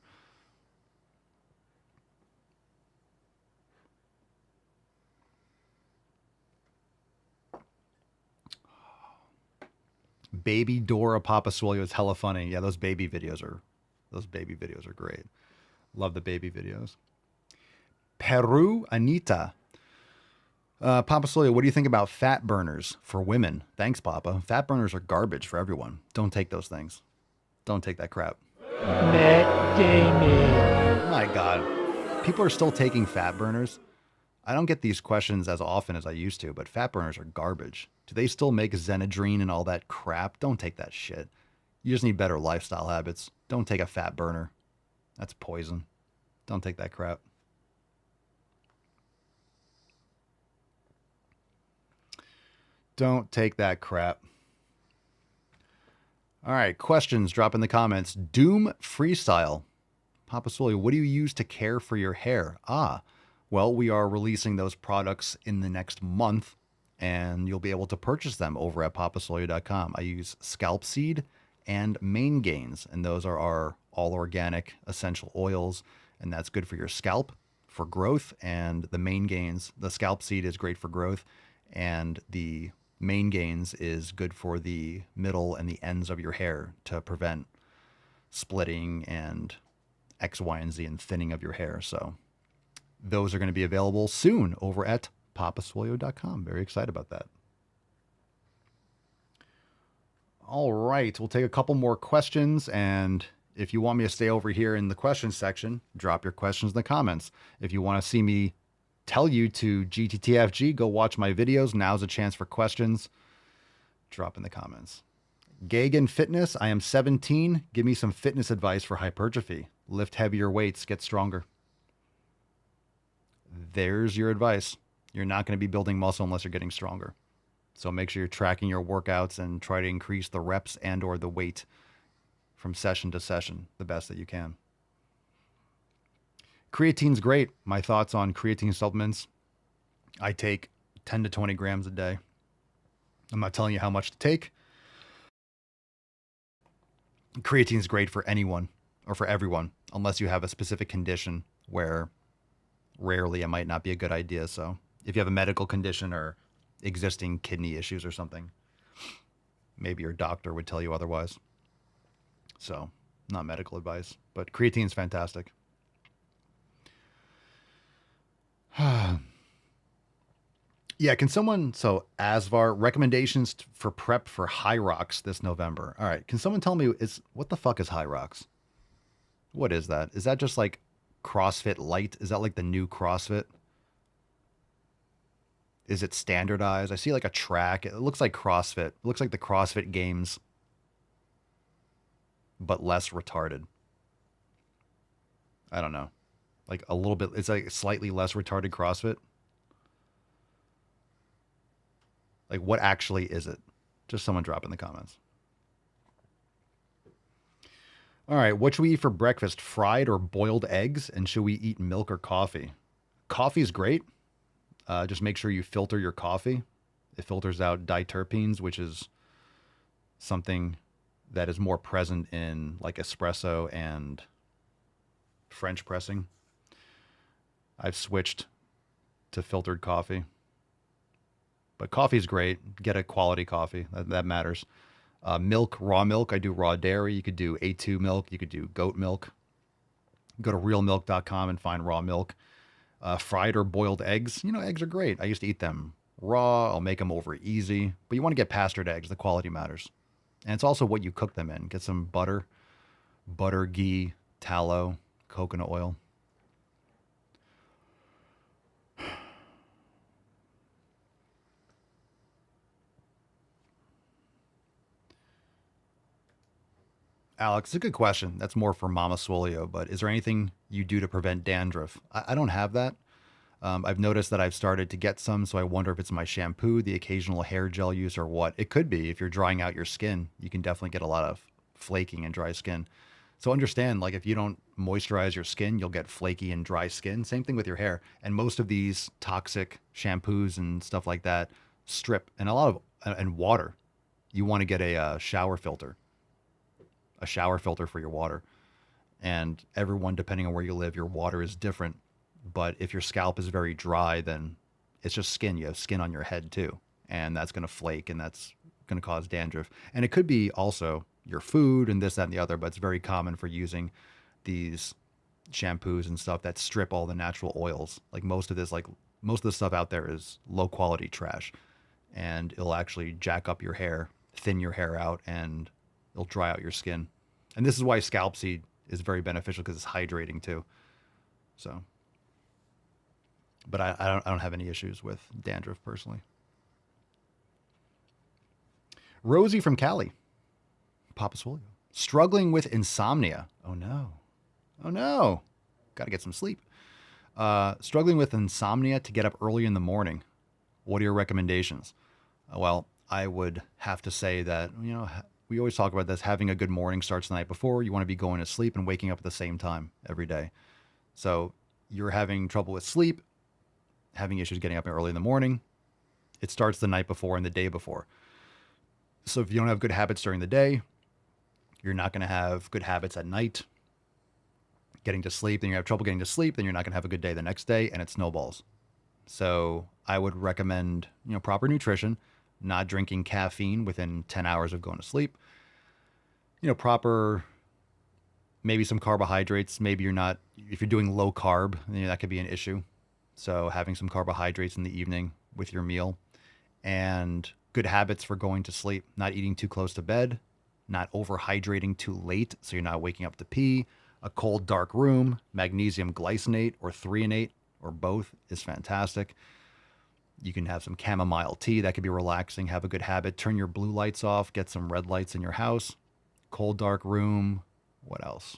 [SPEAKER 13] Baby Dora Papasolio is hella funny. Yeah, those baby videos are great. Love the baby videos. Peru Anita. Papa Solia, what do you think about fat burners for women? Thanks, Papa. Fat burners are garbage for everyone. Don't take those things. Don't take that crap.
[SPEAKER 11] Matt Damon.
[SPEAKER 13] My God. People are still taking fat burners. I don't get these questions as often as I used to, but fat burners are garbage. Do they still make Xenadrine and all that crap? Don't take that shit. You just need better lifestyle habits. Don't take a fat burner. That's poison. Don't take that crap. Don't take that crap. All right, questions, drop in the comments. Doom Freestyle. Papa Solia, what do you use to care for your hair? Well, we are releasing those products in the next month, and you'll be able to purchase them over at papasolia.com. I use Scalp Seed and Main Gains, and those are our all-organic essential oils, and that's good for your scalp, for growth, and the Main Gains, the Scalp Seed is great for growth, and the Main Gains is good for the middle and the ends of your hair to prevent splitting and X, Y, and Z and thinning of your hair. So those are going to be available soon over at papasolia.com. Very excited about that. All right, we'll take a couple more questions, and if you want me to stay over here in the questions section, drop your questions in the comments. If you want to see me tell you to GTTFG, go watch my videos. Now's a chance for questions. Drop in the comments. Gagan Fitness, I am 17. Give me some fitness advice for hypertrophy. Lift heavier weights, get stronger. There's your advice. You're not going to be building muscle unless you're getting stronger. So make sure you're tracking your workouts and try to increase the reps and or the weight from session to session the best that you can. Creatine's great. My thoughts on creatine supplements. I take 10 to 20 grams a day. I'm not telling you how much to take. Creatine's great for anyone or for everyone, unless you have a specific condition where rarely it might not be a good idea. So if you have a medical condition or existing kidney issues or something, maybe your doctor would tell you otherwise. So not medical advice, but creatine's fantastic. Yeah, can someone, so Asvar, recommendations for prep for High Rocks this November. All right, can someone tell me, what the fuck is High Rocks? What is that? Is that just like CrossFit Light? Is that like the new CrossFit? Is it standardized? I see like a track. It looks like CrossFit. It looks like the CrossFit Games, but less retarded. I don't know. Like a little bit, it's like slightly less retarded CrossFit. Like what actually is it? Just someone drop in the comments. All right, what should we eat for breakfast? Fried or boiled eggs? And should we eat milk or coffee? Coffee is great. Just make sure you filter your coffee. It filters out diterpenes, which is something that is more present in like espresso and French pressing. I've switched to filtered coffee. But coffee is great. Get a quality coffee. That matters. Milk, raw milk. I do raw dairy. You could do A2 milk. You could do goat milk. Go to realmilk.com and find raw milk. Fried or boiled eggs. You know, eggs are great. I used to eat them raw. I'll make them over easy. But you want to get pastured eggs. The quality matters. And it's also what you cook them in. Get some butter, ghee, tallow, coconut oil. Alex, it's a good question. That's more for Mama Swolio, but is there anything you do to prevent dandruff? I don't have that. I've noticed that I've started to get some, so I wonder if it's my shampoo, the occasional hair gel use, or what. It could be. If you're drying out your skin, you can definitely get a lot of flaking and dry skin. So understand, like if you don't moisturize your skin, you'll get flaky and dry skin. Same thing with your hair. And most of these toxic shampoos and stuff like that strip, and a lot of, and water. You want to get a shower filter for your water. And everyone, depending on where you live, your water is different. But if your scalp is very dry, then it's just skin. You have skin on your head too. And that's going to flake and that's going to cause dandruff. And it could be also your food and this, that, and the other, but it's very common for using these shampoos and stuff that strip all the natural oils. Like most of the stuff out there is low quality trash, and it'll actually jack up your hair, thin your hair out, and it'll dry out your skin. And this is why scalp seed is very beneficial, because it's hydrating too. So, but I don't have any issues with dandruff personally. Rosie from Cali, Papa Swole, struggling with insomnia. Oh no. Oh no. Got to get some sleep. Struggling with insomnia to get up early in the morning. What are your recommendations? Well, I would have to say that, we always talk about this. Having a good morning starts the night before. You want to be going to sleep and waking up at the same time every day. So you're having trouble with sleep, having issues getting up early in the morning. It starts the night before and the day before. So if you don't have good habits during the day, you're not going to have good habits at night. Getting to sleep, then you have trouble getting to sleep, then you're not going to have a good day the next day, and it snowballs. So I would recommend, proper nutrition, not drinking caffeine within 10 hours of going to sleep. Proper, maybe some carbohydrates. Maybe if you're doing low carb, that could be an issue. So having some carbohydrates in the evening with your meal, and good habits for going to sleep, not eating too close to bed, not overhydrating too late so you're not waking up to pee. A cold, dark room, magnesium glycinate or threonate or both is fantastic. You can have some chamomile tea. That could be relaxing. Have a good habit. Turn your blue lights off. Get some red lights in your house. Cold, dark room. What else?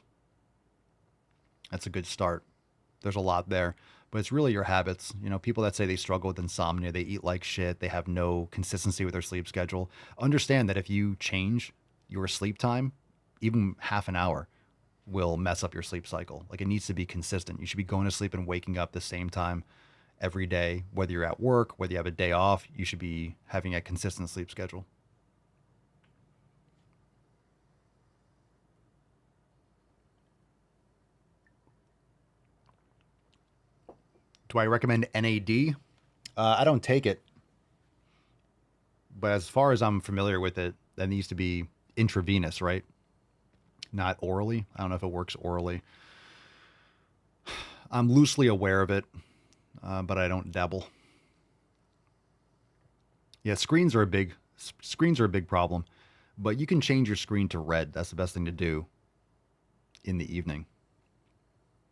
[SPEAKER 13] That's a good start. There's a lot there. But it's really your habits. People that say they struggle with insomnia, they eat like shit, they have no consistency with their sleep schedule. Understand that if you change your sleep time, even half an hour, will mess up your sleep cycle. Like, it needs to be consistent. You should be going to sleep and waking up the same time every day, whether you're at work, whether you have a day off. You should be having a consistent sleep schedule. Do I recommend NAD? I don't take it, but as far as I'm familiar with it, that needs to be intravenous, right? Not orally. I don't know if it works orally. I'm loosely aware of it, but I don't dabble. Yeah, screens are a big problem, but you can change your screen to red. That's the best thing to do in the evening.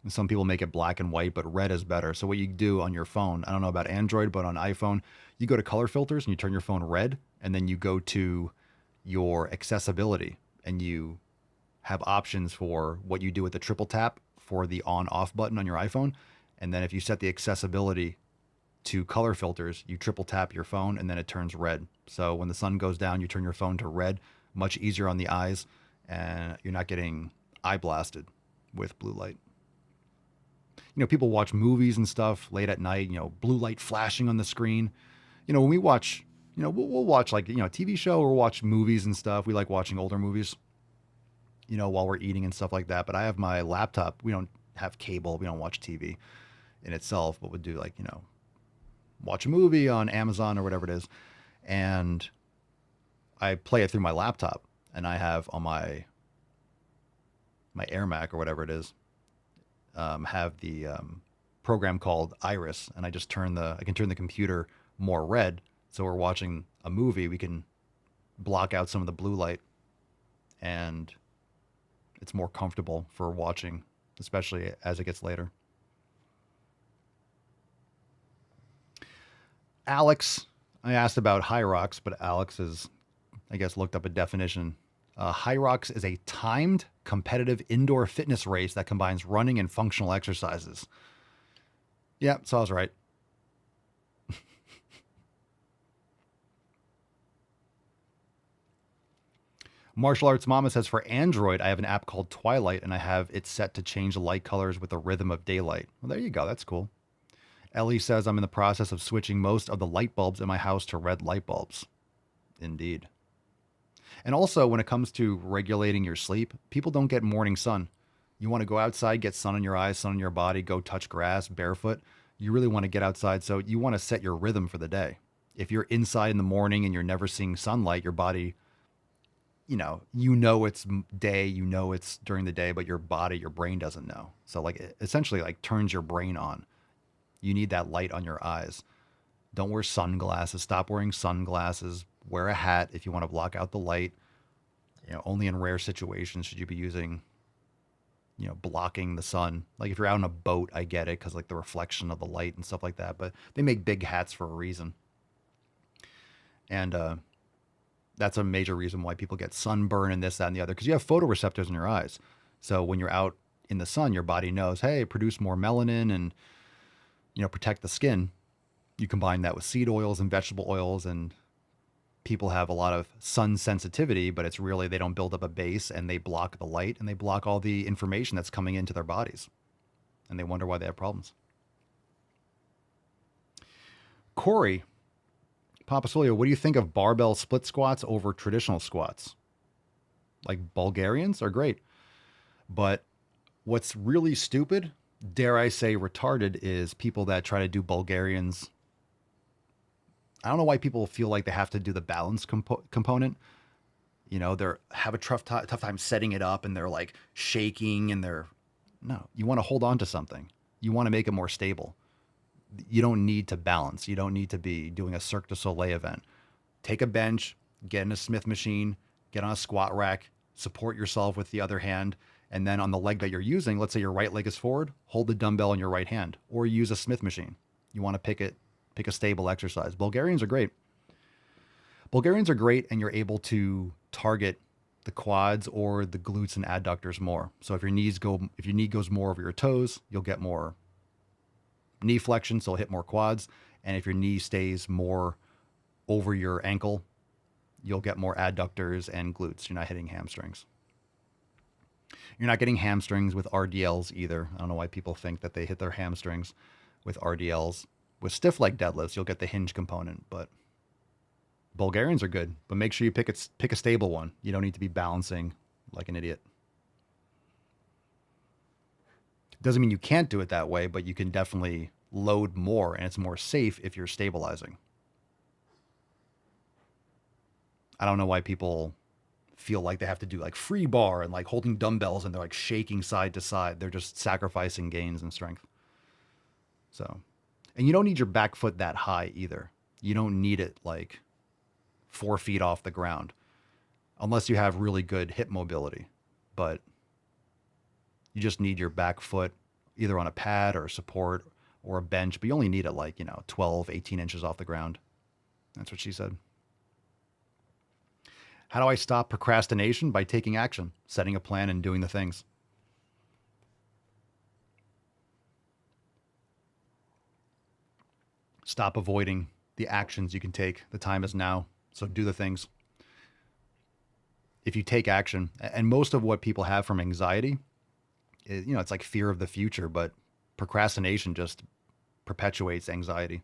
[SPEAKER 13] And some people make it black and white, but red is better. So what you do on your phone, I don't know about Android, but on iPhone, you go to color filters and you turn your phone red, and then you go to your accessibility and you have options for what you do with the triple tap for the on-off button on your iPhone. And then if you set the accessibility to color filters, you triple tap your phone and then it turns red. So when the sun goes down, you turn your phone to red, much easier on the eyes, and you're not getting eye blasted with blue light. People watch movies and stuff late at night, blue light flashing on the screen. When we watch, we'll watch like, TV show or watch movies and stuff. We like watching older movies, while we're eating and stuff like that. But I have my laptop. We don't have cable. We don't watch TV in itself, but we'll do like, watch a movie on Amazon or whatever it is. And I play it through my laptop, and I have on my Air Mac or whatever it is, have the program called Iris, and I can turn the computer more red. So we're watching a movie, we can block out some of the blue light, and it's more comfortable for watching, especially as it gets later. Alex, I asked about High Rocks, but Alex has, I guess, looked up a definition. High Rocks is a timed competitive indoor fitness race that combines running and functional exercises. Yeah, so I was right. Martial Arts Mama says, for Android, I have an app called Twilight, and I have it set to change the light colors with the rhythm of daylight. Well, there you go. That's cool. Ellie says, I'm in the process of switching most of the light bulbs in my house to red light bulbs. Indeed. And also, when it comes to regulating your sleep, people don't get morning sun. You want to go outside, get sun in your eyes, sun in your body, go touch grass barefoot. You really want to get outside, so you want to set your rhythm for the day. If you're inside in the morning and you're never seeing sunlight, your body you know it's day, you know it's during the day, but your body, your brain doesn't know. So like it essentially like turns your brain on. You need that light on your eyes. Don't wear sunglasses. Stop wearing sunglasses. Wear a hat if you want to block out the light. Only in rare situations should you be using, blocking the sun. Like if you're out on a boat, I get it because like the reflection of the light and stuff like that. But they make big hats for a reason. And that's a major reason why people get sunburn and this, that, and the other, because you have photoreceptors in your eyes. So when you're out in the sun, your body knows, hey, produce more melanin and, protect the skin. You combine that with seed oils and vegetable oils, and people have a lot of sun sensitivity, but it's really, they don't build up a base and they block the light and they block all the information that's coming into their bodies. And they wonder why they have problems. Corey, Papasolio, what do you think of barbell split squats over traditional squats? Like Bulgarians are great. But what's really stupid, dare I say retarded, is people that try to do Bulgarians. I don't know why people feel like they have to do the balance component. They're have a tough time setting it up and they're like shaking and no, you want to hold on to something. You want to make it more stable. You don't need to balance. You don't need to be doing a Cirque du Soleil event. Take a bench, get in a Smith machine, get on a squat rack, support yourself with the other hand. And then on the leg that you're using, let's say your right leg is forward, hold the dumbbell in your right hand or use a Smith machine. You want to pick a stable exercise. Bulgarians are great. Bulgarians are great, and you're able to target the quads or the glutes and adductors more. So if your knee goes more over your toes, you'll get more knee flexion, so it'll hit more quads. And if your knee stays more over your ankle, you'll get more adductors and glutes. You're not hitting hamstrings. You're not getting hamstrings with RDLs either. I don't know why people think that they hit their hamstrings with RDLs. With stiff leg deadlifts, you'll get the hinge component, but Bulgarians are good. But make sure you pick a stable one. You don't need to be balancing like an idiot. Doesn't mean you can't do it that way, but you can definitely load more, and it's more safe if you're stabilizing. I don't know why people feel like they have to do like free bar and like holding dumbbells and they're like shaking side to side. They're just sacrificing gains in strength. So, and you don't need your back foot that high either. You don't need it like 4 feet off the ground unless you have really good hip mobility. But you just need your back foot either on a pad or a support or a bench, but you only need it like, 12, 18 inches off the ground. That's what she said. How do I stop procrastination? By taking action, setting a plan and doing the things. Stop avoiding the actions you can take. The time is now. So do the things. If you take action, and most of what people have from anxiety, it's like fear of the future, but procrastination just perpetuates anxiety.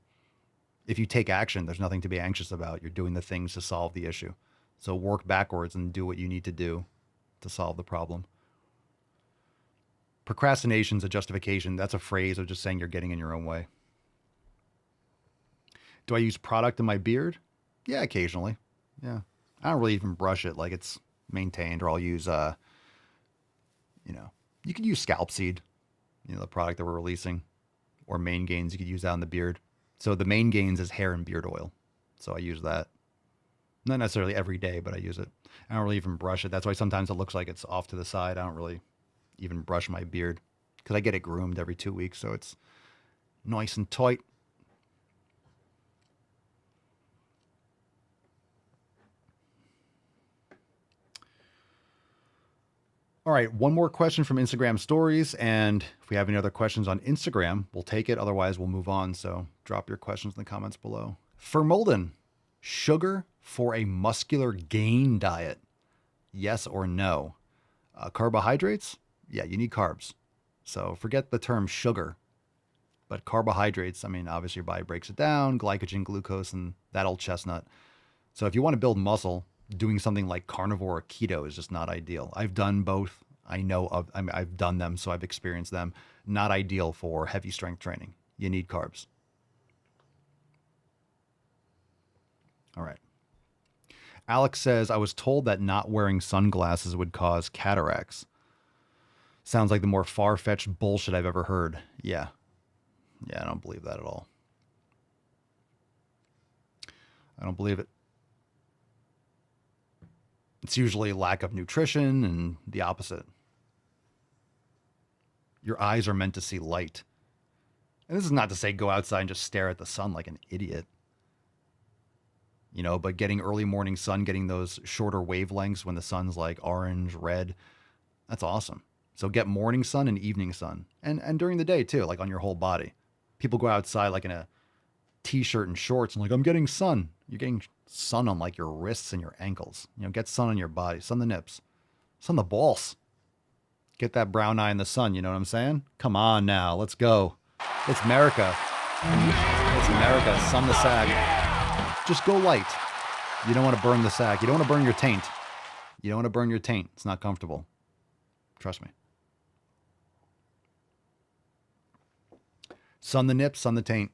[SPEAKER 13] If you take action, there's nothing to be anxious about. You're doing the things to solve the issue. So work backwards and do what you need to do to solve the problem. Procrastination is a justification. That's a phrase of just saying you're getting in your own way. Do I use product in my beard? Yeah, occasionally. Yeah. I don't really even brush it like it's maintained, or I'll use, you could use scalp seed, the product that we're releasing, or Main Gains. You could use that on the beard. So the Main Gains is hair and beard oil. So I use that. Not necessarily every day, but I use it. I don't really even brush it. That's why sometimes it looks like it's off to the side. I don't really even brush my beard because I get it groomed every 2 weeks. So it's nice and tight. All right, one more question from Instagram stories. And if we have any other questions on Instagram, we'll take it. Otherwise, we'll move on. So drop your questions in the comments below. For Molden, sugar for a muscular gain diet? Yes or no? Carbohydrates? Yeah, you need carbs. So forget the term sugar. But carbohydrates, obviously your body breaks it down, glycogen, glucose, and that old chestnut. So if you want to build muscle, doing something like carnivore or keto is just not ideal. I've done both. I've done them, so I've experienced them. Not ideal for heavy strength training. You need carbs. All right. Alex says, I was told that not wearing sunglasses would cause cataracts. Sounds like the more far-fetched bullshit I've ever heard. Yeah. Yeah, I don't believe that at all. I don't believe it. It's usually lack of nutrition and the opposite. Your eyes are meant to see light. And this is not to say go outside and just stare at the sun like an idiot. You know, but getting early morning sun, getting those shorter wavelengths when the sun's like orange, red, that's awesome. So get morning sun and evening sun. And during the day too, like on your whole body. People go outside like in a t-shirt and shorts and like, I'm getting sun. You're getting sun on like your wrists and your ankles. You know, get sun on your body, sun the nips, sun the balls. Get that brown eye in the sun, you know what I'm saying? Come on now, let's go. It's America. It's America, sun the sag. Just go light. You don't want to burn the sack. You don't want to burn your taint. You don't want to burn your taint. It's not comfortable. Trust me. Sun the nips, sun the taint.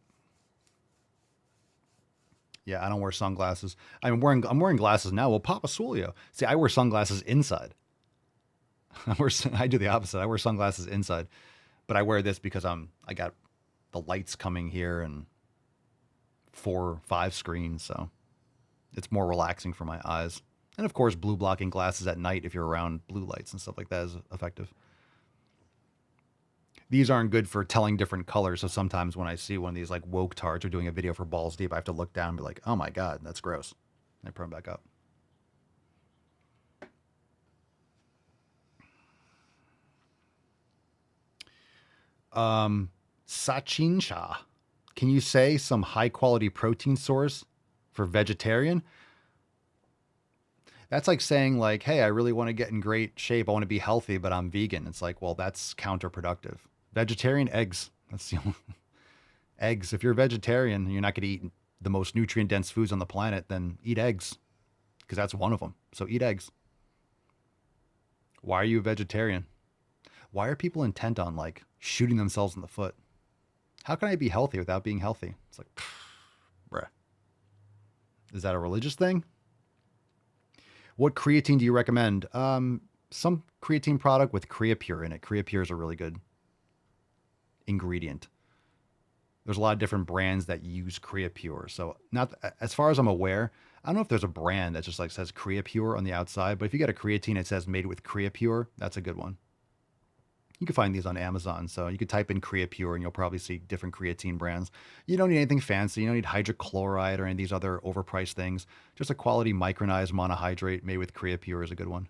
[SPEAKER 13] Yeah, I don't wear sunglasses. I'm wearing glasses now. Well, Papa Swole. See, I wear sunglasses inside. I do the opposite. I wear sunglasses inside. But I wear this because I got the lights coming here and 4 or 5 screens, so it's more relaxing for my eyes. And of course, blue blocking glasses at night if you're around blue lights and stuff like that is effective. These aren't good for telling different colors, so sometimes when I see one of these like woke tards or doing a video for Balls Deep, I have to look down and be like, oh my god, that's gross. And I put them back up. Sachin Shah. Can you say some high quality protein source for vegetarian? That's like saying like, hey, I really want to get in great shape. I want to be healthy, but I'm vegan. It's like, well, that's counterproductive. Vegetarian eggs. That's the only eggs. If you're a vegetarian and you're not going to eat the most nutrient dense foods on the planet, then eat eggs because that's one of them. So eat eggs. Why are you a vegetarian? Why are people intent on like shooting themselves in the foot? How can I be healthy without being healthy? It's like, bruh. Is that a religious thing? What creatine do you recommend? Some creatine product with Creapure in it. Creapure is a really good ingredient. There's a lot of different brands that use Creapure. So not as far as I'm aware, I don't know if there's a brand that just like says Creapure on the outside, but if you get a creatine, it says made with Creapure. That's a good one. You can find these on Amazon. So you could type in Creapure and you'll probably see different creatine brands. You don't need anything fancy. You don't need hydrochloride or any of these other overpriced things. Just a quality micronized monohydrate made with Creapure is a good one.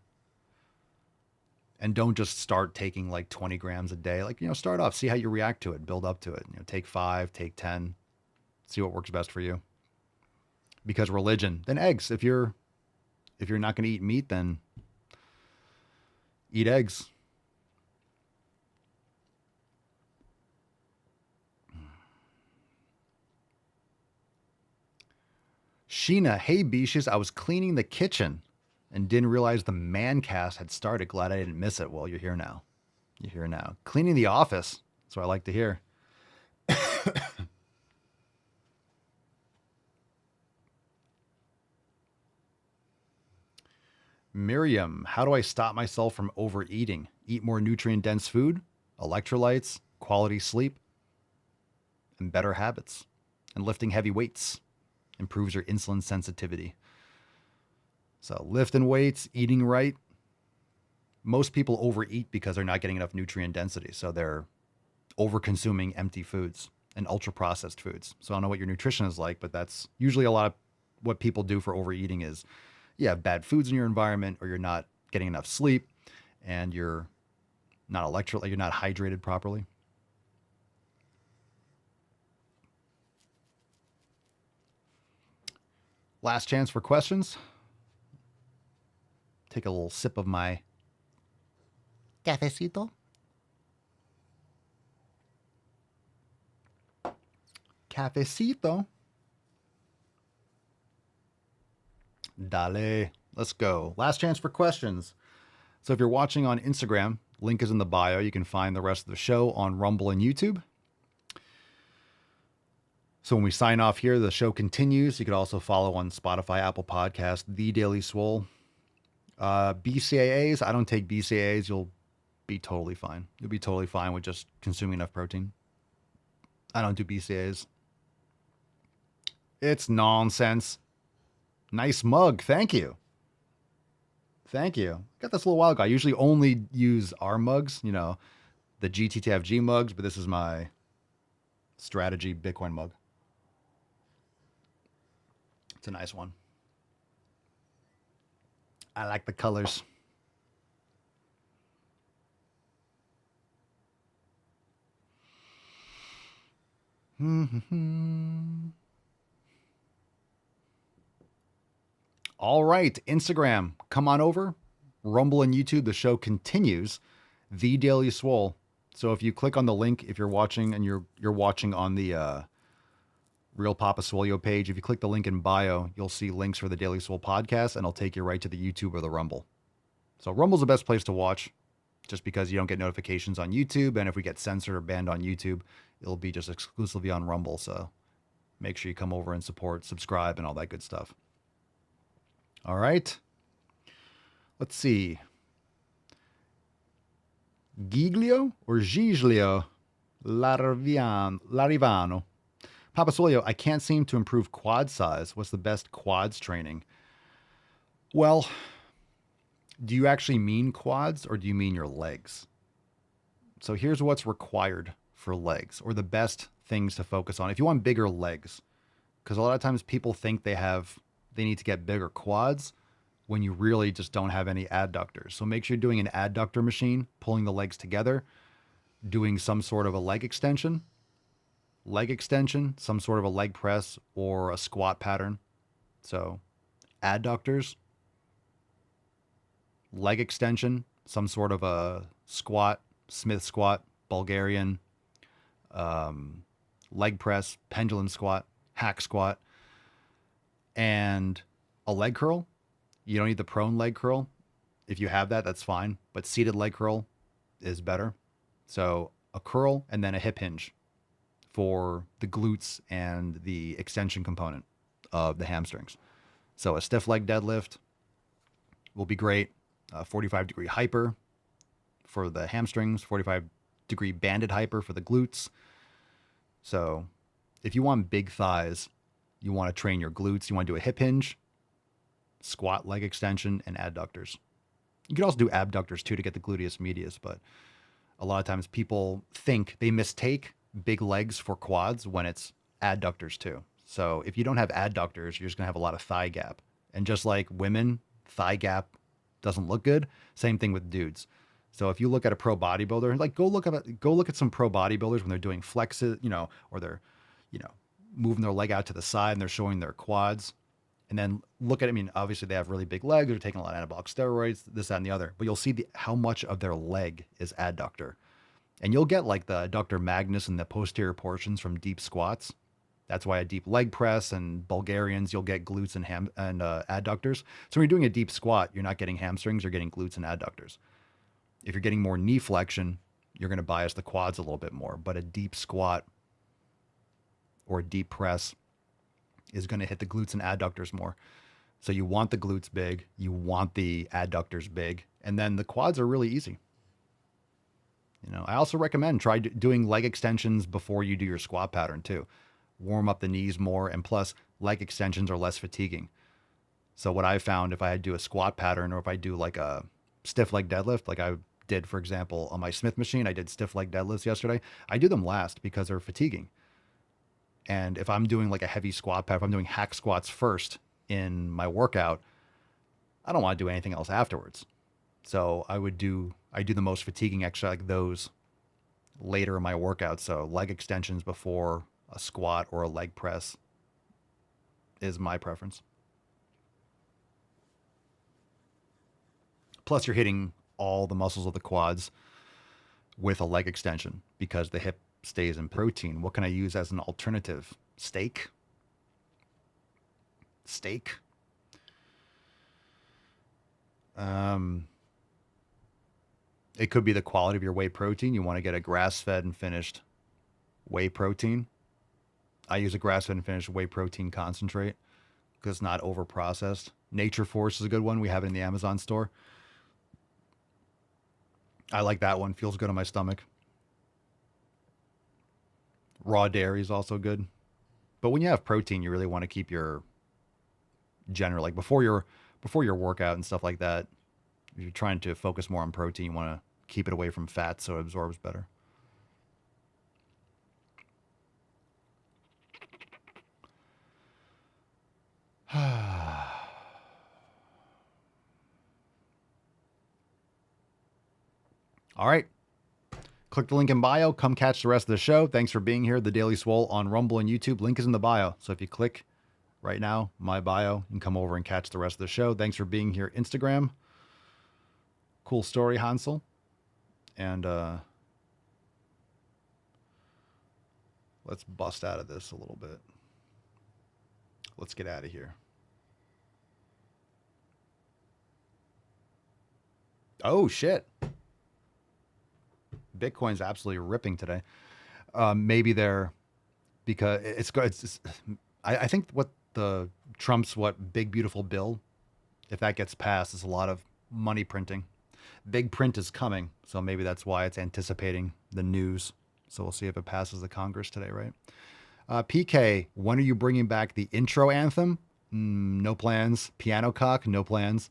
[SPEAKER 13] And don't just start taking like 20 grams a day. Like, start off, see how you react to it, build up to it. Take 5, take 10, see what works best for you. Because religion, then eggs. If you're not going to eat meat, then eat eggs. Sheena, hey Beaches, I was cleaning the kitchen and didn't realize the man cast had started. Glad I didn't miss it. Well, you're here now. You're here now. Cleaning the office. That's what I like to hear. Miriam, how do I stop myself from overeating? Eat more nutrient-dense food, electrolytes, quality sleep, and better habits. And lifting heavy weights improves your insulin sensitivity. So lifting weights, eating right. Most people overeat because they're not getting enough nutrient density. So they're over-consuming empty foods and ultra-processed foods. So I don't know what your nutrition is like, but that's usually a lot of what people do for overeating is you have bad foods in your environment, or you're not getting enough sleep, and you're not you're not hydrated properly. Last chance for questions. Take a little sip of my cafecito. Cafecito. Dale. Let's go. Last chance for questions. So if you're watching on Instagram, link is in the bio. You can find the rest of the show on Rumble and YouTube. So when we sign off here, the show continues. You could also follow on Spotify, Apple Podcast, The Daily Swole. BCAAs, I don't take BCAAs. You'll be totally fine. You'll be totally fine with just consuming enough protein. I don't do BCAAs. It's nonsense. Nice mug. Thank you. Thank you. Got this a little while ago. I usually only use our mugs, you know, the GTTFG mugs, but this is my strategy Bitcoin mug. It's a nice one. I like the colors. All right, Instagram, come on over. Rumble and YouTube, the show continues. The Daily Swole. So if you click on the link, if you're watching and you're watching on the Real Papa Swolio page, if you click the link in bio, you'll see links for the Daily Swole podcast, and it'll take you right to the YouTube or the Rumble. So Rumble's the best place to watch, just because you don't get notifications on YouTube, and if we get censored or banned on YouTube, it'll be just exclusively on Rumble. So make sure you come over and support, subscribe, and all that good stuff. All right. Let's see. Giglio or Giglio Larivano. Papa Swolio, I can't seem to improve quad size. What's the best quads training? Well, do you actually mean quads or do you mean your legs? So here's what's required for legs, or the best things to focus on. If you want bigger legs, because a lot of times people think they need to get bigger quads when you really just don't have any adductors. So make sure you're doing an adductor machine, pulling the legs together, doing some sort of a leg extension, some sort of a leg press or a squat pattern. So adductors, leg extension, some sort of a squat, Smith squat, Bulgarian, leg press, pendulum squat, hack squat, and a leg curl. You don't need the prone leg curl. If you have that, that's fine. But seated leg curl is better. So a curl and then a hip hinge for the glutes and the extension component of the hamstrings. So a stiff leg deadlift will be great. 45-degree hyper for the hamstrings, 45-degree banded hyper for the glutes. So if you want big thighs, you want to train your glutes, you want to do a hip hinge, squat leg extension, and adductors. You can also do abductors too to get the gluteus medius, but a lot of times people think they mistake big legs for quads when it's adductors too. So if you don't have adductors, you're just going to have a lot of thigh gap. And just like women, thigh gap doesn't look good. Same thing with dudes. So if you look at a pro bodybuilder, like go look at some pro bodybuilders when they're doing flexes, or they're, moving their leg out to the side and they're showing their quads. And then look at, obviously they have really big legs. They're taking a lot of anabolic steroids, this, that, and the other. But you'll see how much of their leg is adductor. And you'll get like the adductor magnus and the posterior portions from deep squats. That's why a deep leg press and Bulgarians, you'll get glutes and adductors. So when you're doing a deep squat, you're not getting hamstrings, you're getting glutes and adductors. If you're getting more knee flexion, you're going to bias the quads a little bit more. But a deep squat or a deep press is going to hit the glutes and adductors more. So you want the glutes big, you want the adductors big, and then the quads are really easy. I also recommend try doing leg extensions before you do your squat pattern too. Warm up the knees more, and plus leg extensions are less fatiguing. So what I found, if I do a squat pattern or if I do like a stiff leg deadlift, like I did, for example, on my Smith machine, I did stiff leg deadlifts yesterday. I do them last because they're fatiguing. And if I'm doing like a heavy squat pattern, if I'm doing hack squats first in my workout, I don't want to do anything else afterwards. So I do the most fatiguing exercise like those later in my workout. So leg extensions before a squat or a leg press is my preference. Plus you're hitting all the muscles of the quads with a leg extension because the hip stays in protein. What can I use as an alternative? Steak? It could be the quality of your whey protein. You want to get a grass-fed and finished whey protein. I use a grass-fed and finished whey protein concentrate because it's not over-processed. Nature Force is a good one. We have it in the Amazon store. I like that one. Feels good on my stomach. Raw dairy is also good. But when you have protein, you really want to keep your general, like before your workout and stuff like that, if you're trying to focus more on protein, you want to keep it away from fat so it absorbs better. All right. Click the link in bio. Come catch the rest of the show. Thanks for being here. The Daily Swole on Rumble and YouTube. Link is in the bio. So if you click right now, my bio, you can come over and catch the rest of the show. Thanks for being here. Instagram. Cool story, Hansel. And let's bust out of this a little bit. Let's get out of here. Oh, shit. Bitcoin's absolutely ripping today. Maybe they're because I think what the Trump's big beautiful bill, if that gets passed, is a lot of money printing. Big print is coming, so maybe that's why it's anticipating the news. So we'll see if it passes the Congress today, right? PK, when are you bringing back the intro anthem? No plans. Piano Cock, no plans.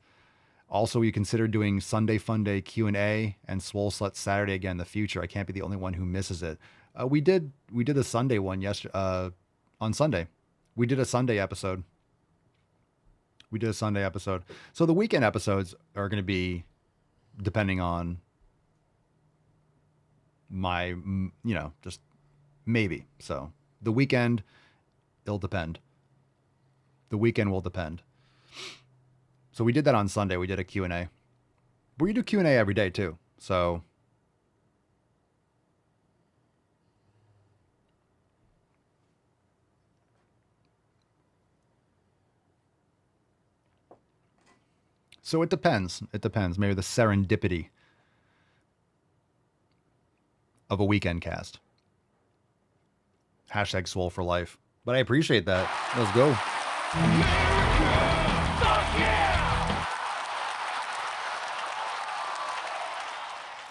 [SPEAKER 13] Also, you consider doing Sunday Fun Day Q&A and Swole Slut Saturday again in the future. I can't be the only one who misses it. We did a Sunday one yesterday. On Sunday, we did a Sunday episode. So the weekend episodes are going to be depending on my, just maybe. So the weekend, it'll depend. The weekend will depend. So we did that on Sunday. We did a Q&A. But we do Q&A every day too. So it depends. It depends. Maybe the serendipity of a weekend cast. Hashtag Swole for life. But I appreciate that. Let's go.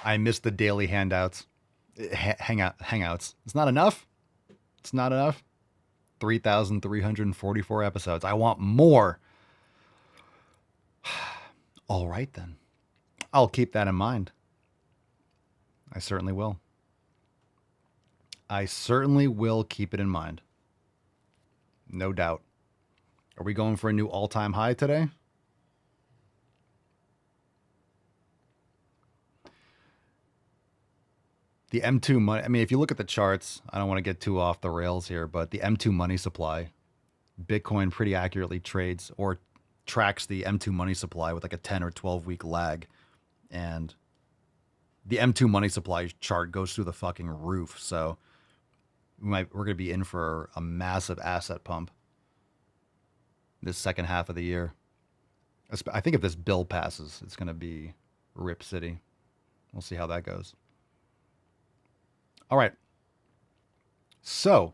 [SPEAKER 13] I missed the daily handouts. Hangouts. It's not enough. It's not enough. 3,344 episodes. I want more. All right, then. I'll keep that in mind. I certainly will. I certainly will keep it in mind. No doubt. Are we going for a new all-time high today? The M2 money, I mean, if you look at the charts, I don't want to get too off the rails here, but the M2 money supply, Bitcoin pretty accurately trades or tracks the M2 money supply with like a 10 or 12 week lag. And the M2 money supply chart goes through the fucking roof. So we're going to be in for a massive asset pump this second half of the year. I think if this bill passes, it's going to be Rip City. We'll see how that goes. All right. So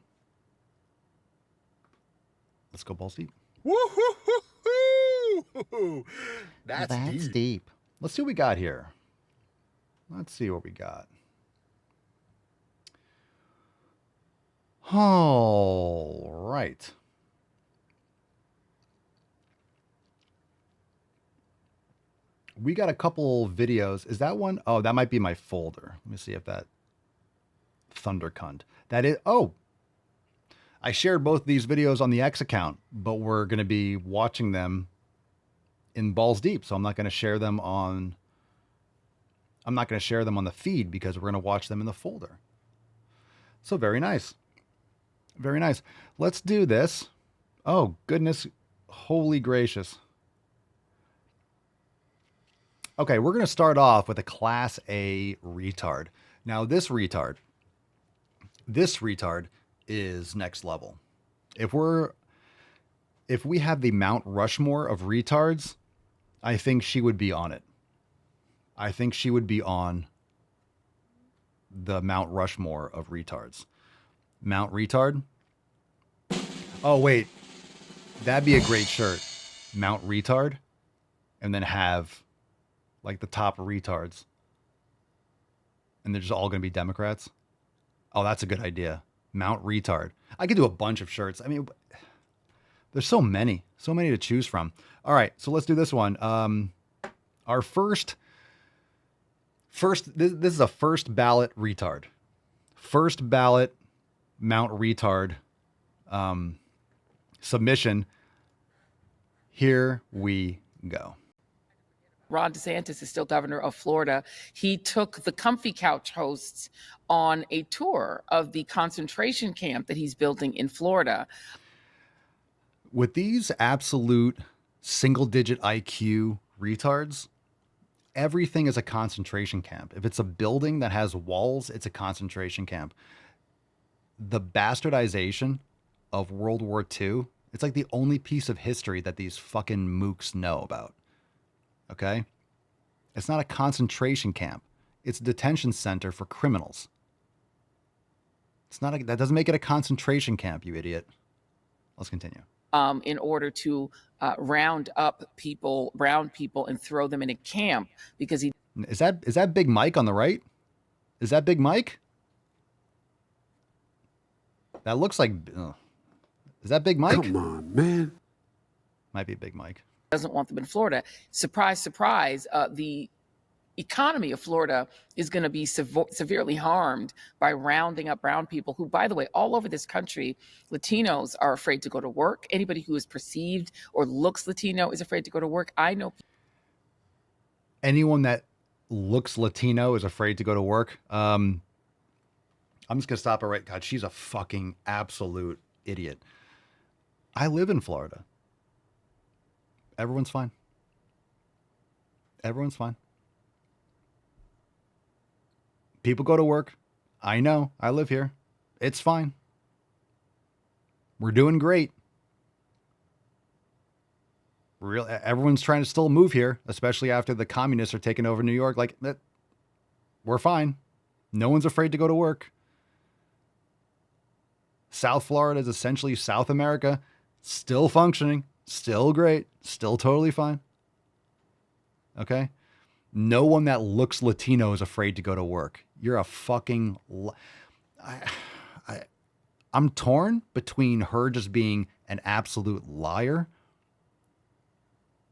[SPEAKER 13] let's go balls deep.
[SPEAKER 6] Woo-hoo-hoo-hoo. That's
[SPEAKER 13] deep. Let's see what we got here. Let's see what we got. All right. We got a couple videos. Is that one? Oh, that might be my folder. Let me see if that Thunder cunt. That is. Oh, I shared both these videos on the X account, but we're going to be watching them in balls deep. So I'm not going to share them on. I'm not going to share them on the feed because we're going to watch them in the folder. So very nice. Very nice. Let's do this. Oh, goodness. Holy gracious. Okay, we're going to start off with a Class A retard. Now, this retard is next level. If we have the Mount Rushmore of retards, I think she would be on it. I think she would be on the Mount Rushmore of retards. Mount Retard, Oh, wait. That'd be a great shirt. Mount Retard. And then have, like, the top retards. And they're just all going to be Democrats. Oh, that's a good idea. Mount Retard. I could do a bunch of shirts. I mean, there's so many to choose from. All right, so let's do this one. Our first, this is a first ballot retard. First ballot Mount Retard submission. Here we go.
[SPEAKER 7] Ron DeSantis is still governor of Florida. He took the Comfy Couch hosts on a tour of the concentration camp that he's building in Florida.
[SPEAKER 13] With these absolute single-digit IQ retards, everything is a concentration camp. If it's a building that has walls, it's a concentration camp. The bastardization of World War II, it's like the only piece of history that these fucking mooks know about. Okay? It's not a concentration camp. It's a detention center for criminals. It's not that doesn't make it a concentration camp, you idiot. Let's continue.
[SPEAKER 7] In order to round up people, brown people, and throw them in a camp because he...
[SPEAKER 13] Is that Big Mike on the right? Is that Big Mike? That looks like... Is that Big Mike?
[SPEAKER 6] Come on, man.
[SPEAKER 13] Might be Big Mike.
[SPEAKER 7] Doesn't want them in Florida. Surprise, surprise. The economy of Florida is going to be severely harmed by rounding up brown people who, by the way, all over this country, Latinos are afraid to go to work. Anybody who is perceived or looks Latino is afraid to go to work. I know.
[SPEAKER 13] Anyone that looks Latino is afraid to go to work. I'm just going to stop her right. God, she's a fucking absolute idiot. I live in Florida. Everyone's fine. Everyone's fine. People go to work. I know. I live here. It's fine. We're doing great. Everyone's trying to still move here, especially after the communists are taking over New York. Like that, we're fine. No one's afraid to go to work. South Florida is essentially South America, still functioning, still great, still totally fine. Okay? No one that looks Latino is afraid to go to work. You're a fucking... I'm torn between her just being an absolute liar.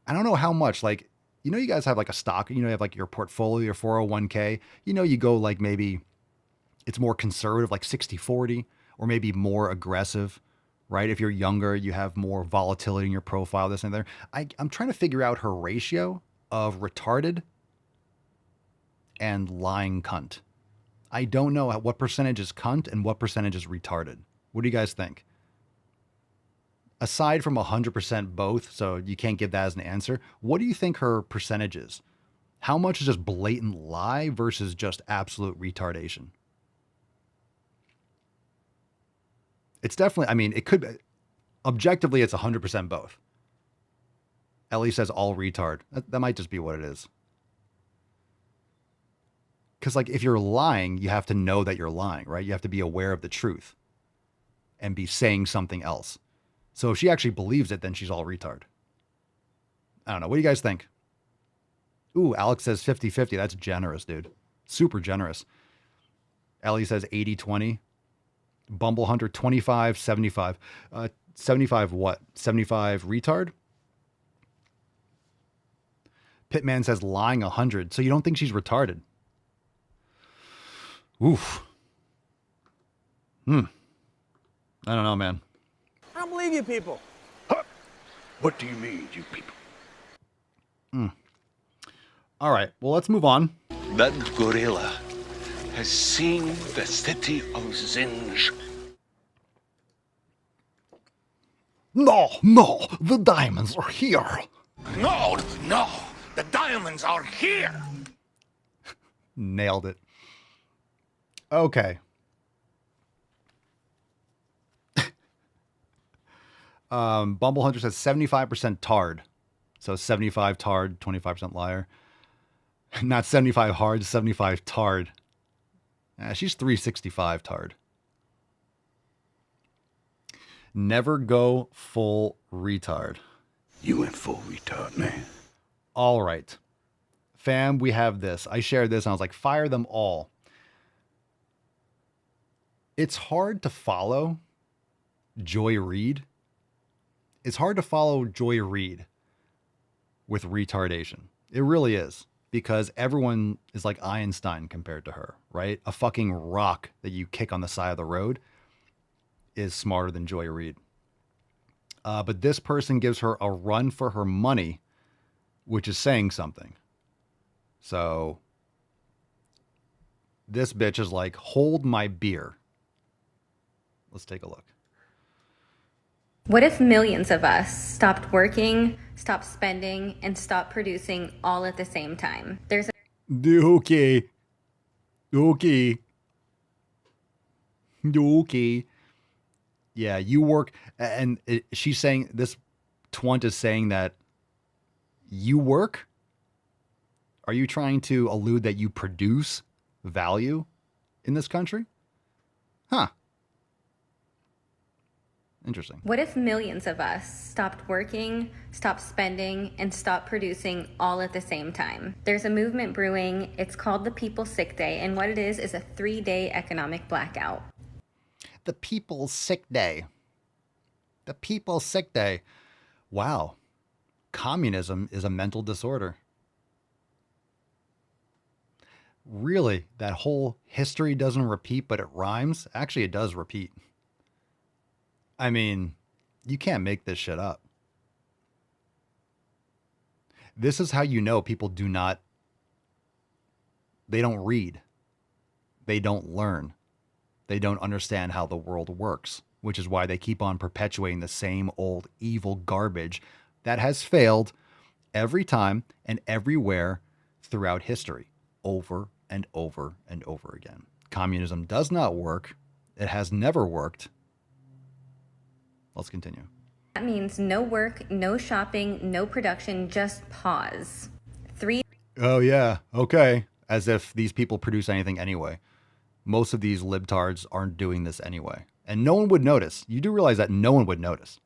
[SPEAKER 13] I don't know how much, like, you know, you guys have like a stock, you know, you have like your portfolio, your 401k, you know, you go like maybe it's more conservative, like 60-40, or maybe more aggressive, right? If you're younger, you have more volatility in your profile, this and there. I'm trying to figure out her ratio of retarded and lying cunt. I don't know what percentage is cunt and what percentage is retarded. What do you guys think? Aside from 100% both, so you can't give that as an answer, what do you think her percentage is? How much is just blatant lie versus just absolute retardation? It's definitely, I mean, it could be, objectively, it's 100% both. Ellie says all retard. That might just be what it is. Because, like, if you're lying, you have to know that you're lying, right? You have to be aware of the truth and be saying something else. So if she actually believes it, then she's all retard. I don't know. What do you guys think? Ooh, Alex says 50-50. That's generous, dude. Super generous. Ellie says 80-20. Bumble Hunter 25-75. 75 what? 75 retard? Pitman says lying 100. So you don't think she's retarded? Oof. I don't know, man.
[SPEAKER 10] I don't believe you people.
[SPEAKER 6] What do you mean, you people?
[SPEAKER 13] All right. Well, let's move on.
[SPEAKER 6] That gorilla has seen the city of Zinj.
[SPEAKER 13] No, the diamonds are here.
[SPEAKER 6] No, the diamonds are here.
[SPEAKER 13] Nailed it. Okay. Bumble Hunter says 75% tard. So 75 tard, 25% liar. Not 75 hard, 75 tard. She's 365 tard. Never go full retard.
[SPEAKER 6] You went full retard, man.
[SPEAKER 13] All right. Fam, we have this. I shared this and I was like, fire them all. It's hard to follow Joy Reid. It's hard to follow Joy Reid with retardation. It really is. Because everyone is like Einstein compared to her, right? A fucking rock that you kick on the side of the road is smarter than Joy Reid. But this person gives her a run for her money, which is saying something. So this bitch is like, hold my beer. Let's take a look.
[SPEAKER 9] What if millions of us stopped working, stopped spending, and stopped producing all at the same time? There's
[SPEAKER 13] Okay. Yeah, you work, and she's saying, this twunt is saying that you work? Are you trying to allude that you produce value in this country? Huh. Interesting.
[SPEAKER 9] What if millions of us stopped working, stopped spending, and stopped producing all at the same time? There's a movement brewing. It's called the People's Sick Day, and what it is a 3-day economic blackout.
[SPEAKER 13] The People's Sick Day. The People's Sick Day. Wow. Communism is a mental disorder. Really, that whole history doesn't repeat, but it rhymes? Actually, it does repeat. I mean, you can't make this shit up. This is how you know people they don't read. They don't learn. They don't understand how the world works, which is why they keep on perpetuating the same old evil garbage that has failed every time and everywhere throughout history, over and over and over again. Communism does not work. It has never worked. Let's continue.
[SPEAKER 9] That means no work, no shopping, no production, just pause.
[SPEAKER 13] Oh, yeah. Okay. As if these people produce anything anyway. Most of these libtards aren't doing this anyway. And no one would notice. You do realize that no one would notice.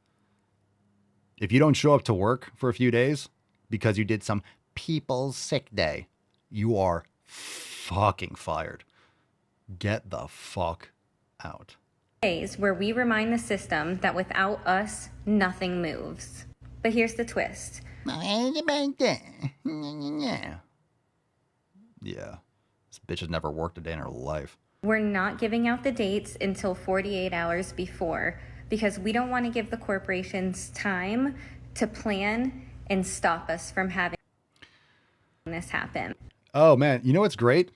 [SPEAKER 13] If you don't show up to work for a few days because you did some People's Sick Day, you are fucking fired. Get the fuck out.
[SPEAKER 9] Days where we remind the system that without us, nothing moves. But here's the twist.
[SPEAKER 13] Yeah. This bitch has never worked a day in her life.
[SPEAKER 9] We're not giving out the dates until 48 hours before because we don't want to give the corporations time to plan and stop us from having this happen.
[SPEAKER 13] Oh, man. You know what's great?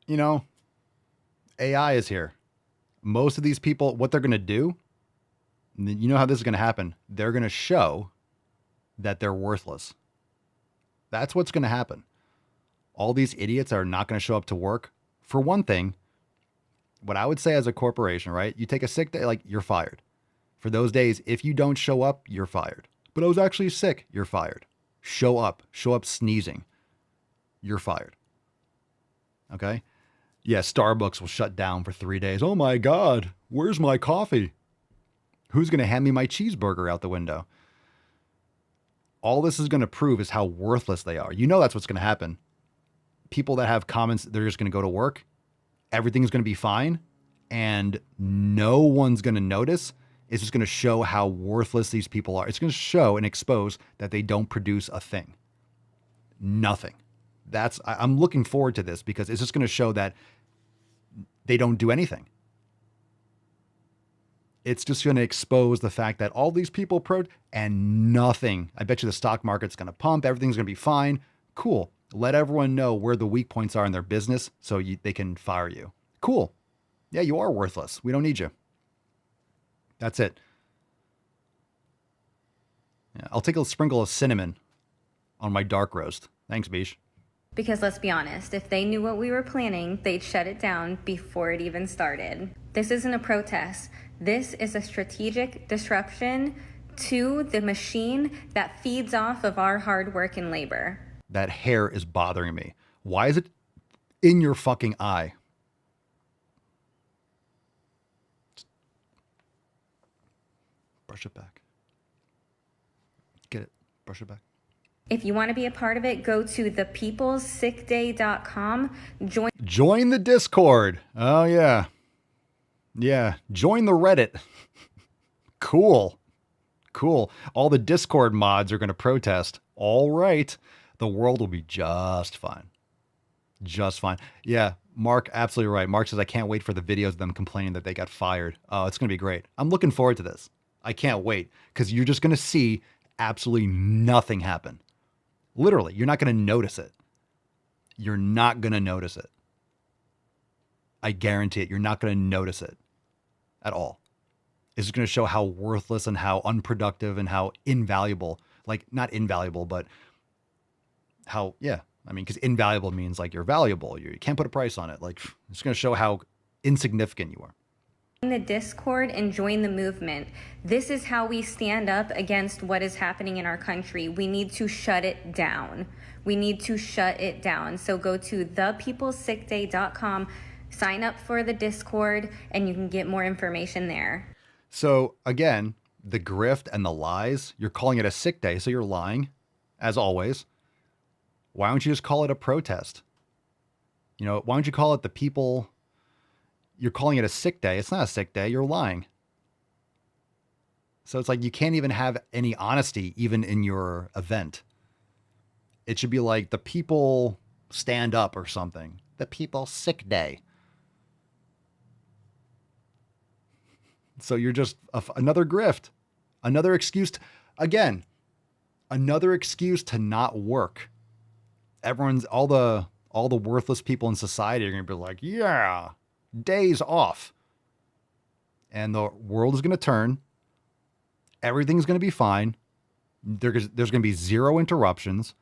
[SPEAKER 13] You know, AI is here. Most of these people, what they're going to do, you know how this is going to happen. They're going to show that they're worthless. That's what's going to happen. All these idiots are not going to show up to work. For one thing, what I would say as a corporation, right? You take a sick day, like you're fired. For those days, if you don't show up, you're fired. But I was actually sick, you're fired. Show up sneezing. You're fired. Okay? Yeah, Starbucks will shut down for 3 days. Oh my God, where's my coffee? Who's going to hand me my cheeseburger out the window? All this is going to prove is how worthless they are. You know that's what's going to happen. People that have comments, they're just going to go to work. Everything's going to be fine. And no one's going to notice. It's just going to show how worthless these people are. It's going to show and expose that they don't produce a thing. Nothing. I'm looking forward to this because it's just going to show that they don't do anything. It's just going to expose the fact that all these people and nothing. I bet you the stock market's going to pump. Everything's going to be fine. Cool. Let everyone know where the weak points are in their business so they can fire you. Cool. Yeah, you are worthless. We don't need you. That's it. Yeah, I'll take a sprinkle of cinnamon on my dark roast. Thanks, Bish.
[SPEAKER 9] Because let's be honest, if they knew what we were planning, they'd shut it down before it even started. This isn't a protest. This is a strategic disruption to the machine that feeds off of our hard work and labor.
[SPEAKER 13] That hair is bothering me. Why is it in your fucking eye? Brush it back. Get it. Brush it back.
[SPEAKER 9] If you want to be a part of it, go to thepeoplesickday.com.
[SPEAKER 13] Join the Discord. Oh, yeah. Yeah. Join the Reddit. Cool. Cool. All the Discord mods are going to protest. All right. The world will be just fine. Just fine. Yeah. Mark, absolutely right. Mark says, I can't wait for the videos of them complaining that they got fired. Oh, it's going to be great. I'm looking forward to this. I can't wait because you're just going to see absolutely nothing happen. Literally, you're not going to notice it. You're not going to notice it. I guarantee it. You're not going to notice it at all. It's just going to show how worthless and how unproductive and how invaluable, like not invaluable, but how, yeah. I mean, because invaluable means like you're valuable. You can't put a price on it. Like it's going to show how insignificant you are.
[SPEAKER 9] Join the Discord and join the movement. This is how we stand up against what is happening in our country. We need to shut it down. We need to shut it down. So go to thepeoplesickday.com, sign up for the Discord, and you can get more information there.
[SPEAKER 13] So again, the grift and the lies, you're calling it a sick day. So you're lying, as always. Why don't you just call it a protest? You know, why don't you call it the people? You're calling it a sick day. It's not a sick day. You're lying. So it's like you can't even have any honesty even in your event. It should be like the people stand up or something. The people sick day. So you're just another grift, another excuse. Again, another excuse to not work. Everyone's all the worthless people in society are going to be like, yeah, days off. And the world is going to turn. Everything's going to be fine. There's going to be zero interruptions.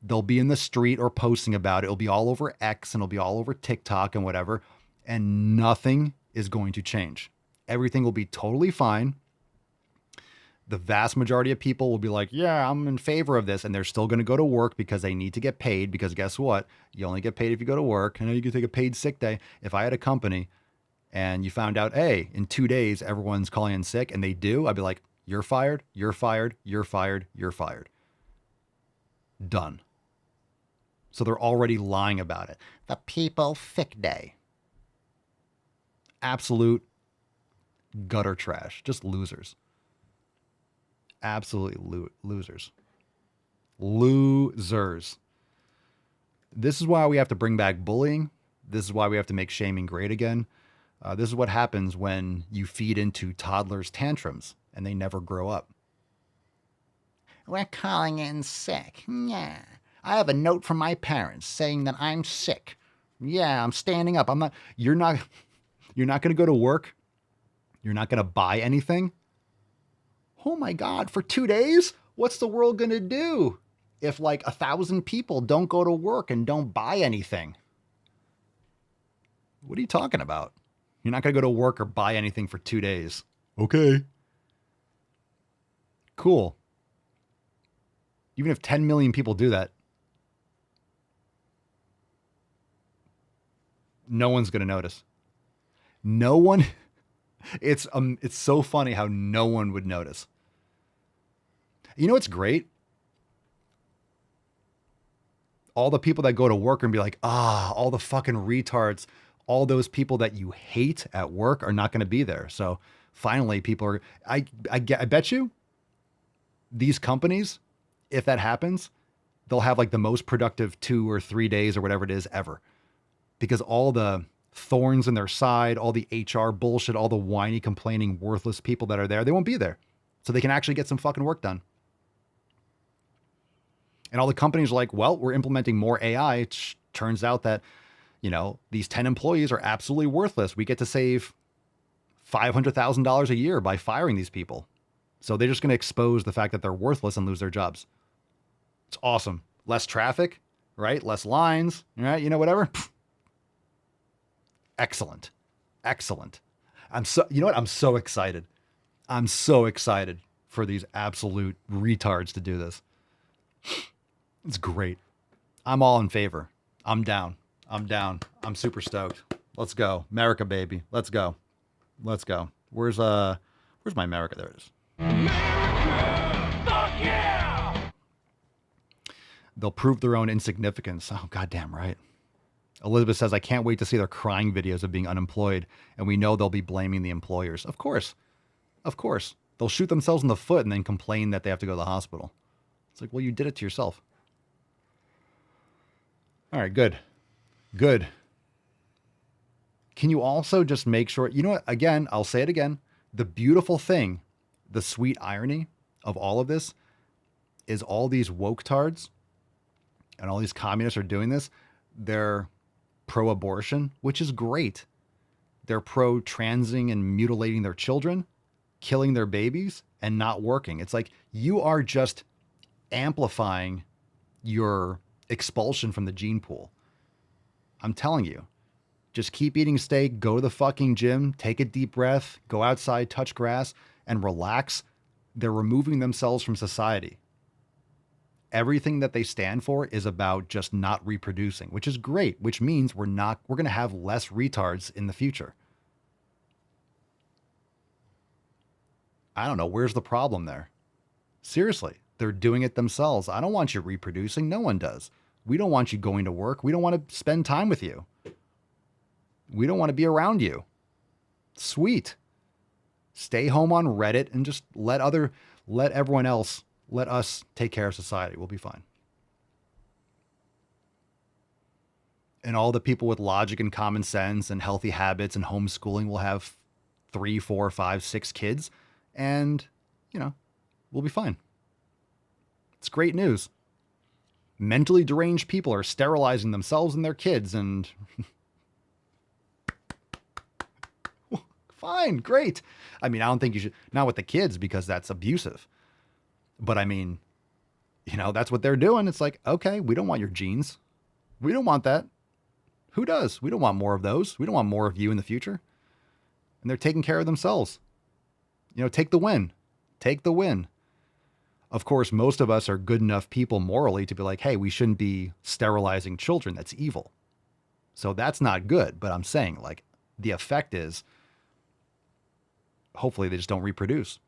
[SPEAKER 13] They'll be in the street or posting about it. It'll be all over X and it'll be all over TikTok and whatever. And nothing is going to change. Everything will be totally fine. The vast majority of people will be like, yeah, I'm in favor of this. And they're still going to go to work because they need to get paid. Because guess what? You only get paid if you go to work. I know you can take a paid sick day. If I had a company and you found out, hey, in 2 days, everyone's calling in sick and they do, I'd be like, you're fired, you're fired, you're fired, you're fired. Done. So they're already lying about it. The people sick day. Absolute gutter trash. Just losers. Absolutely losers. Losers. This is why we have to bring back bullying. This is why we have to make shaming great again. This is what happens when you feed into toddlers' tantrums and they never grow up. We're calling in sick. Yeah. I have a note from my parents saying that I'm sick. Yeah, I'm standing up. You're not going to go to work. You're not going to buy anything. Oh my God, for 2 days? What's the world going to do if like 1,000 people don't go to work and don't buy anything? What are you talking about? You're not going to go to work or buy anything for 2 days. Okay. Cool. Even if 10 million people do that, no one's going to notice. No one. It's so funny how no one would notice. You know what's great? All the people that go to work and be like, all the fucking retards, all those people that you hate at work are not going to be there. So finally people are, I bet you these companies, if that happens, they'll have like the most productive 2 or 3 days or whatever it is ever. Because all the thorns in their side, all the HR bullshit, all the whiny, complaining, worthless people that are there, they won't be there. So they can actually get some fucking work done. And all the companies are like, well, we're implementing more AI. It turns out that, you know, these 10 employees are absolutely worthless. We get to save $500,000 a year by firing these people. So they're just going to expose the fact that they're worthless and lose their jobs. It's awesome. Less traffic, right? Less lines, right? You know, whatever. Excellent. Excellent. You know what? I'm so excited. I'm so excited for these absolute retards to do this. It's great. I'm all in favor. I'm down. I'm down. I'm super stoked. Let's go. America, baby. Let's go. Let's go. Where's my America? There it is. They'll prove their own insignificance. Oh, goddamn right. Elizabeth says, I can't wait to see their crying videos of being unemployed, and we know they'll be blaming the employers. Of course. Of course. They'll shoot themselves in the foot and then complain that they have to go to the hospital. It's like, well, you did it to yourself. All right, good. Good. Can you also just make sure, you know what, again, I'll say it again. The beautiful thing, the sweet irony of all of this is all these woke tards and all these communists are doing this. They're pro-abortion, which is great. They're pro-transing and mutilating their children, killing their babies, and not working. It's like you are just amplifying your expulsion from the gene pool. I'm telling you, just keep eating steak, go to the fucking gym, take a deep breath, go outside, touch grass, and relax. They're removing themselves from society. Everything that they stand for is about just not reproducing, which is great, which means we're going to have less retards in the future. I don't know. Where's the problem there? Seriously, they're doing it themselves. I don't want you reproducing. No one does. We don't want you going to work. We don't want to spend time with you. We don't want to be around you. Sweet. Stay home on Reddit and just let everyone else, let us take care of society. We'll be fine. And all the people with logic and common sense and healthy habits and homeschooling will have 3, 4, 5, 6 kids. And, we'll be fine. It's great news. Mentally deranged people are sterilizing themselves and their kids and fine, great. I mean, I don't think you should, not with the kids because that's abusive. But I mean, that's what they're doing. It's like, okay, we don't want your genes. We don't want that. Who does? We don't want more of those. We don't want more of you in the future. And they're taking care of themselves. Take the win. Take the win. Of course, most of us are good enough people morally to be like, hey, we shouldn't be sterilizing children. That's evil. So that's not good. But I'm saying, like, the effect is hopefully they just don't reproduce.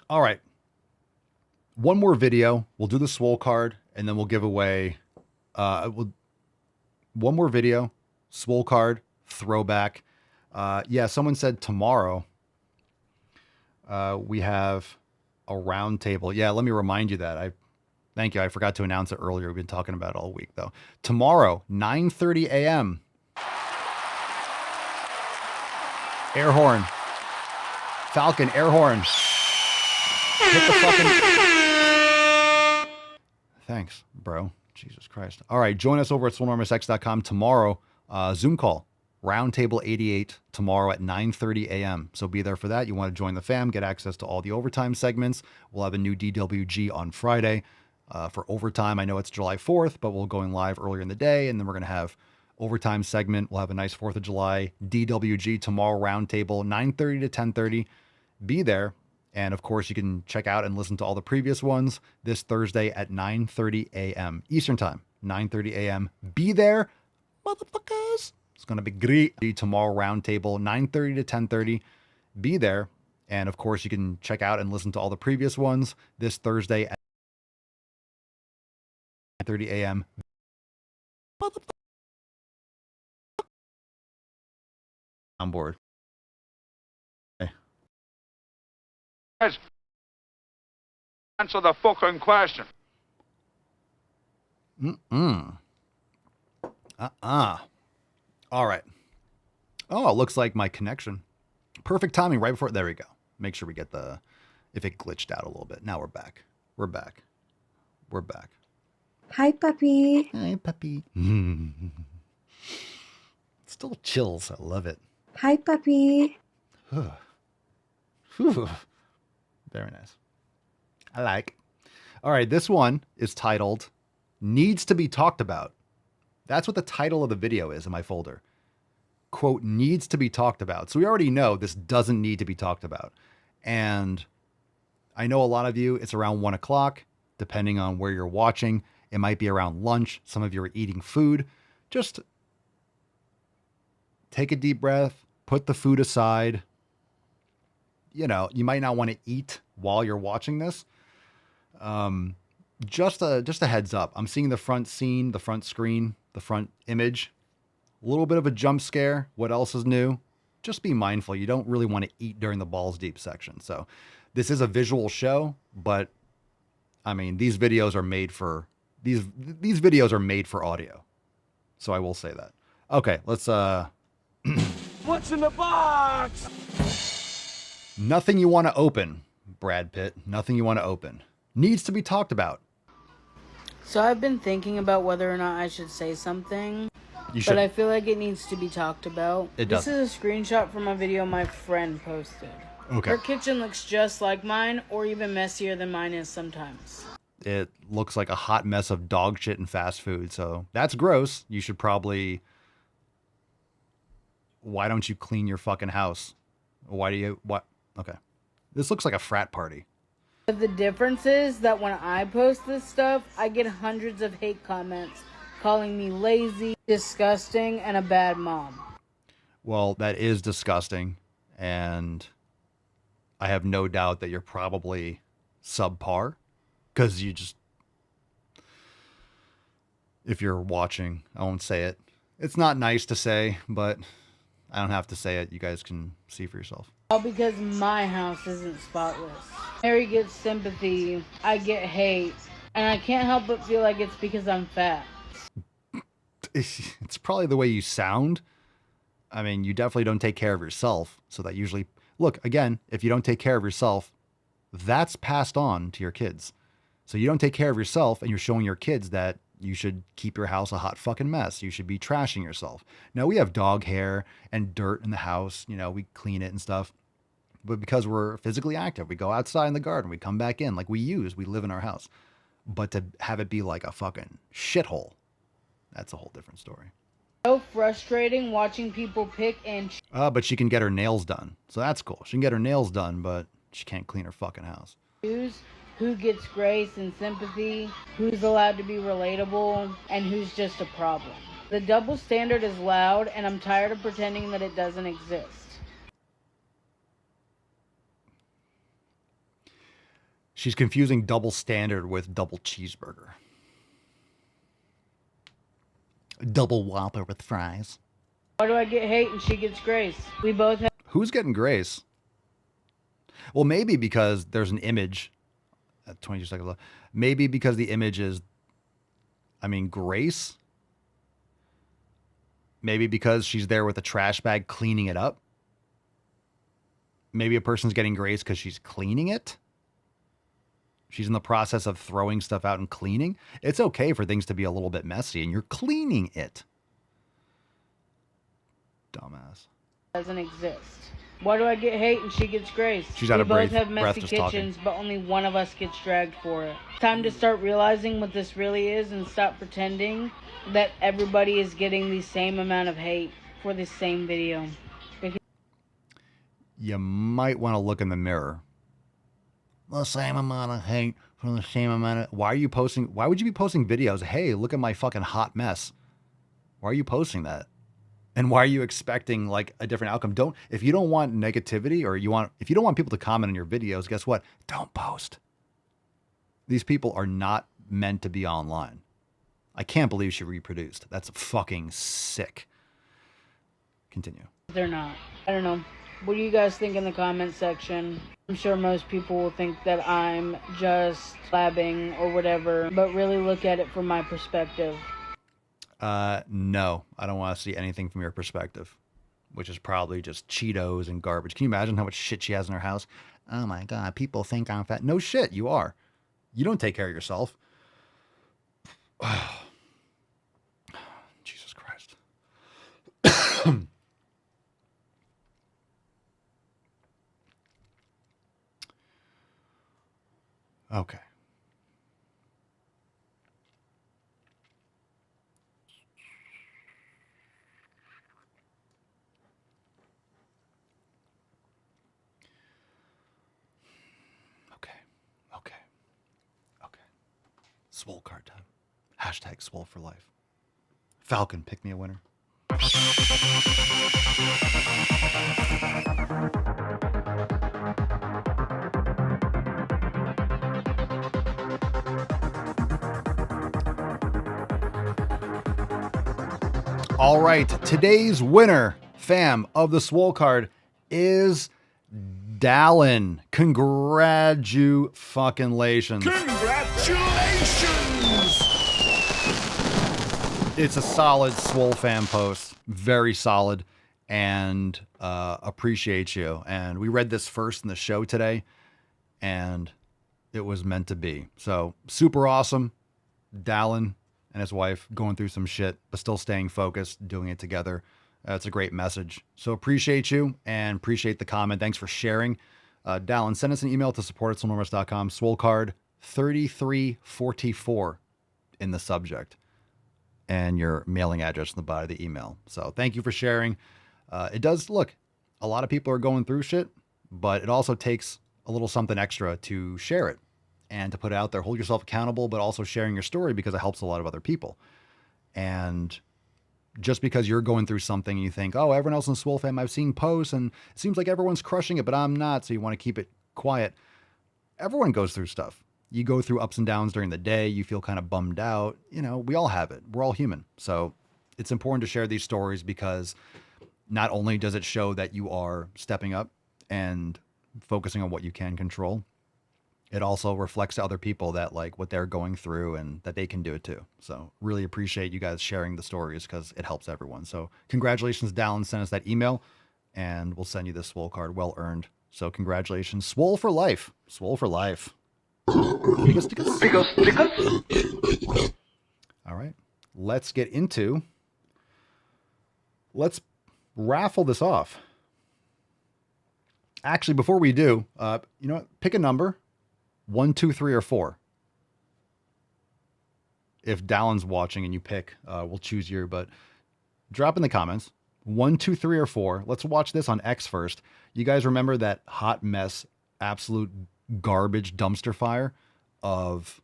[SPEAKER 13] All right. One more video. We'll do the Swole card and then we'll give away one more video, Swole card, throwback. Yeah, someone said tomorrow we have a round table. Yeah, let me remind you that. Thank you. I forgot to announce it earlier. We've been talking about it all week, though. Tomorrow, 9:30 a.m. Air horn. Falcon, air horn. Hit the fucking... Thanks, bro. Jesus Christ. All right, join us over at swolenormousx.com tomorrow. Zoom call. Roundtable 88 tomorrow at 9:30 a.m. So be there for that. You want to join the fam, get access to all the overtime segments. We'll have a new DWG on Friday for overtime. I know it's July 4th, but we'll go in live earlier in the day, and then we're going to have overtime segment. We'll have a nice 4th of July DWG tomorrow, roundtable 9:30 to 10:30. Be there. And of course, you can check out and listen to all the previous ones this Thursday at 9:30 a.m. Eastern Time, 9:30 a.m. Be there, motherfuckers. It's going to be great. Tomorrow, roundtable, 9:30 to 10:30. Be there. And of course, you can check out and listen to all the previous ones this Thursday at 9:30 a.m. On board. Okay.
[SPEAKER 12] Guys, answer the fucking question.
[SPEAKER 13] All right. Oh, it looks like my connection. Perfect timing right before. There we go. Make sure we get if it glitched out a little bit. Now we're back. We're back. We're back.
[SPEAKER 15] Hi, puppy.
[SPEAKER 13] Hi, puppy. Still chills. I love it.
[SPEAKER 15] Hi, puppy.
[SPEAKER 13] Whew. Very nice. I like. All right. This one is titled Needs to be Talked About. That's what the title of the video is in my folder. Quote, needs to be talked about. So we already know this doesn't need to be talked about. And I know a lot of you, it's around 1 o'clock, depending on where you're watching. It might be around lunch. Some of you are eating food. Just take a deep breath, put the food aside. You know, you might not want to eat while you're watching this. Just a heads up. I'm seeing the front scene, the front screen, the front image. A little bit of a jump scare. What else is new? Just be mindful. You don't really want to eat during the balls deep section. So this is a visual show, but I mean, these videos are made for audio. So I will say that. Okay, let's
[SPEAKER 10] What's in the box?
[SPEAKER 13] Nothing you want to open, Brad Pitt. Nothing you want to open. Needs to be talked about.
[SPEAKER 16] So I've been thinking about whether or not I should say something.
[SPEAKER 13] You should.
[SPEAKER 16] But I feel like it needs to be talked about.
[SPEAKER 13] It does.
[SPEAKER 16] This is a screenshot from a video my friend posted.
[SPEAKER 13] Okay.
[SPEAKER 16] Her kitchen looks just like mine, or even messier than mine is sometimes.
[SPEAKER 13] It looks like a hot mess of dog shit and fast food. So that's gross. You should probably... Why don't you clean your fucking house? What? Okay. This looks like a frat party.
[SPEAKER 16] But the difference is that when I post this stuff, I get hundreds of hate comments calling me lazy, disgusting, and a bad mom.
[SPEAKER 13] Well, that is disgusting. And I have no doubt that you're probably subpar. Because you just... If you're watching, I won't say it. It's not nice to say, but I don't have to say it. You guys can see for yourself.
[SPEAKER 16] All because my house isn't spotless. Mary gets sympathy, I get hate, and I can't help but feel like it's because I'm fat.
[SPEAKER 13] It's probably the way you sound. I mean, you definitely don't take care of yourself. So that usually... Look, again, if you don't take care of yourself, that's passed on to your kids. So you don't take care of yourself and you're showing your kids that you should keep your house a hot fucking mess. You should be trashing yourself. Now, we have dog hair and dirt in the house. You know, we clean it and stuff. But because we're physically active, we go outside in the garden, we come back in, like we live in our house. But to have it be like a fucking shithole, that's a whole different story.
[SPEAKER 16] So frustrating watching people pick and
[SPEAKER 13] But she can get her nails done. So that's cool. She can get her nails done, but she can't clean her fucking house.
[SPEAKER 16] choose who gets grace and sympathy, who's allowed to be relatable, and who's just a problem. The double standard is loud, and I'm tired of pretending that it doesn't exist.
[SPEAKER 13] She's confusing double standard with double cheeseburger. Double Whopper with fries.
[SPEAKER 16] Why do I get hate and she gets grace? We both have...
[SPEAKER 13] Who's getting grace? Well, maybe because there's an image at 22 seconds left. Maybe because the image is, grace. Maybe because she's there with a trash bag cleaning it up. Maybe a person's getting grace because she's cleaning it. She's in the process of throwing stuff out and cleaning. It's okay for things to be a little bit messy and you're cleaning it. Dumbass.
[SPEAKER 16] Doesn't exist. Why do I get hate and she gets grace?
[SPEAKER 13] She's out of breath.
[SPEAKER 16] We both have messy kitchens, but only one of us gets dragged for it. Time to start realizing what this really is and stop pretending that everybody is getting the same amount of hate for the same video.
[SPEAKER 13] You might want to look in the mirror. The same amount of hate for the same amount of... Why would you be posting videos? Hey, look at my fucking hot mess. Why are you posting that? And why are you expecting like a different outcome? If you don't want negativity or if you don't want people to comment on your videos, guess what? Don't post. These people are not meant to be online. I can't believe she reproduced. That's fucking sick. Continue.
[SPEAKER 16] They're not. I don't know. What do you guys think in the comment section? I'm sure most people will think that I'm just blabbing or whatever, but really look at it from my perspective.
[SPEAKER 13] No, I don't want to see anything from your perspective, which is probably just Cheetos and garbage. Can you imagine how much shit she has in her house? Oh my God, people think I'm fat. No shit, you are. You don't take care of yourself. Jesus Christ. Okay. Swole card time. Hashtag Swole for life. Falcon, pick me a winner. All right, today's winner, fam, of the Swole card is Dallin. Congratulations. It's a solid Swole fan post. Very solid. And appreciate you. And we read this first in the show today. And it was meant to be. So super awesome. Dallin and his wife going through some shit, but still staying focused, doing it together. It's a great message. So appreciate you and appreciate the comment. Thanks for sharing. Dallin, send us an email to support@swolenormous.com. Swole card 3344 in the subject and your mailing address in the body of the email. So thank you for sharing. It does look, a lot of people are going through shit, but it also takes a little something extra to share it and to put it out there, hold yourself accountable, but also sharing your story because it helps a lot of other people. And just because you're going through something and you think, oh, everyone else in the Swole fam, I've seen posts and it seems like everyone's crushing it, but I'm not. So you want to keep it quiet. Everyone goes through stuff. You go through ups and downs during the day. You feel kind of bummed out. You know, we all have it. We're all human. So it's important to share these stories because not only does it show that you are stepping up and focusing on what you can control, it also reflects to other people that like what they're going through and that they can do it too. So really appreciate you guys sharing the stories because it helps everyone. So congratulations, Dallin. Send us that email and we'll send you this Swole card. Well earned. So congratulations. Swole for life. Swole for life. All right. Let's raffle this off. Actually, before we do, you know what? Pick a number. 1, 2, 3, or 4. If Dallin's watching and you pick, we'll choose you, but drop in the comments. 1, 2, 3, or 4. Let's watch this on X first. You guys remember that hot mess, absolute garbage dumpster fire of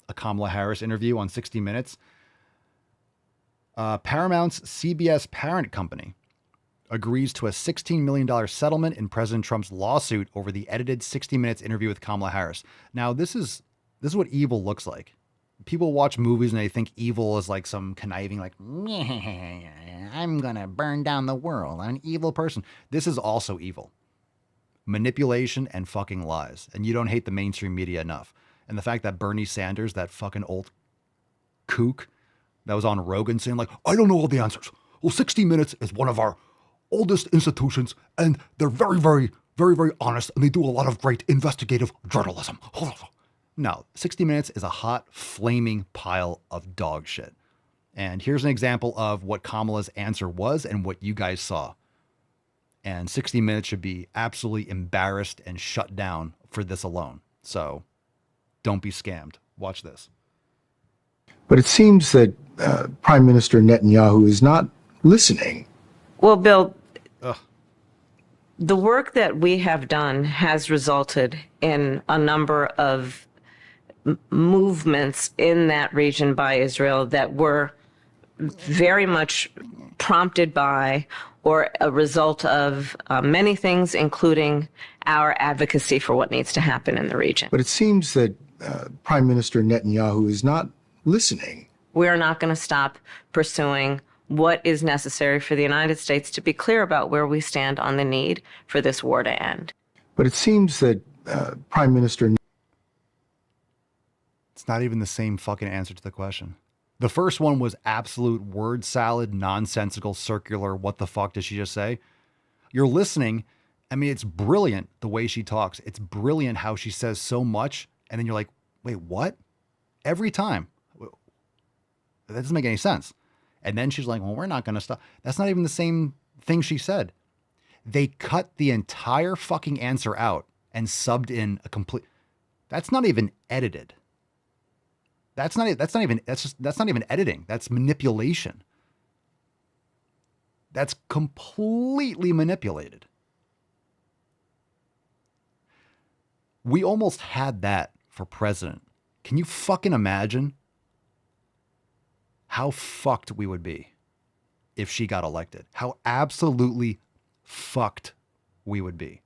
[SPEAKER 13] a Kamala Harris interview on 60 Minutes? Paramount's CBS parent company agrees to a $16 million settlement in President Trump's lawsuit over the edited 60 Minutes interview with Kamala Harris. Now, this is what evil looks like. People watch movies and they think evil is like some conniving, like, I'm going to burn down the world. I'm an evil person. This is also evil. Manipulation and fucking lies. And you don't hate the mainstream media enough. And the fact that Bernie Sanders, that fucking old kook that was on Rogan saying like, I don't know all the answers. Well, 60 Minutes is one of our oldest institutions, and they're very, very, very, very honest, and they do a lot of great investigative journalism. No, 60 Minutes is a hot, flaming pile of dog shit. And here's an example of what Kamala's answer was and what you guys saw. And 60 Minutes should be absolutely embarrassed and shut down for this alone. So don't be scammed. Watch this.
[SPEAKER 17] But it seems that Prime Minister Netanyahu is not listening.
[SPEAKER 18] Well, Bill, the work that we have done has resulted in a number of movements in that region by Israel that were very much prompted by or a result of many things, including our advocacy for what needs to happen in the region.
[SPEAKER 17] But it seems that Prime Minister Netanyahu is not listening.
[SPEAKER 18] We are not going to stop pursuing what is necessary for the United States to be clear about where we stand on the need for this war to end.
[SPEAKER 17] But it seems that Prime Minister...
[SPEAKER 13] It's not even the same fucking answer to the question. The first one was absolute word salad, nonsensical, circular, what the fuck did she just say? You're listening. I mean, it's brilliant the way she talks. It's brilliant how she says so much. And then you're like, wait, what? Every time. That doesn't make any sense. And then she's like, well, we're not going to stop. That's not even the same thing she said. They cut the entire fucking answer out and subbed in a complete. That's not even edited. That's not even editing. That's manipulation. That's completely manipulated. We almost had that for president. Can you fucking imagine how fucked we would be if she got elected. How absolutely fucked we would be.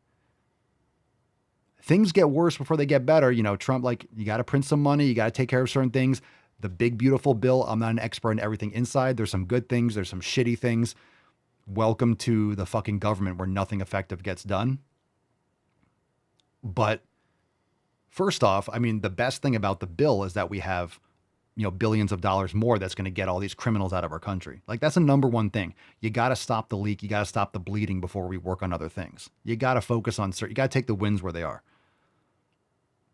[SPEAKER 13] Things get worse before they get better. You know, Trump, like, you got to print some money. You got to take care of certain things. The big, beautiful bill. I'm not an expert in everything inside. There's some good things. There's some shitty things. Welcome to the fucking government where nothing effective gets done. But first off, I mean, the best thing about the bill is that we have, you know, billions of dollars more that's going to get all these criminals out of our country. Like, that's the number one thing. You got to stop the leak. You got to stop the bleeding before we work on other things. You got to focus on certain, you got to take the wins where they are.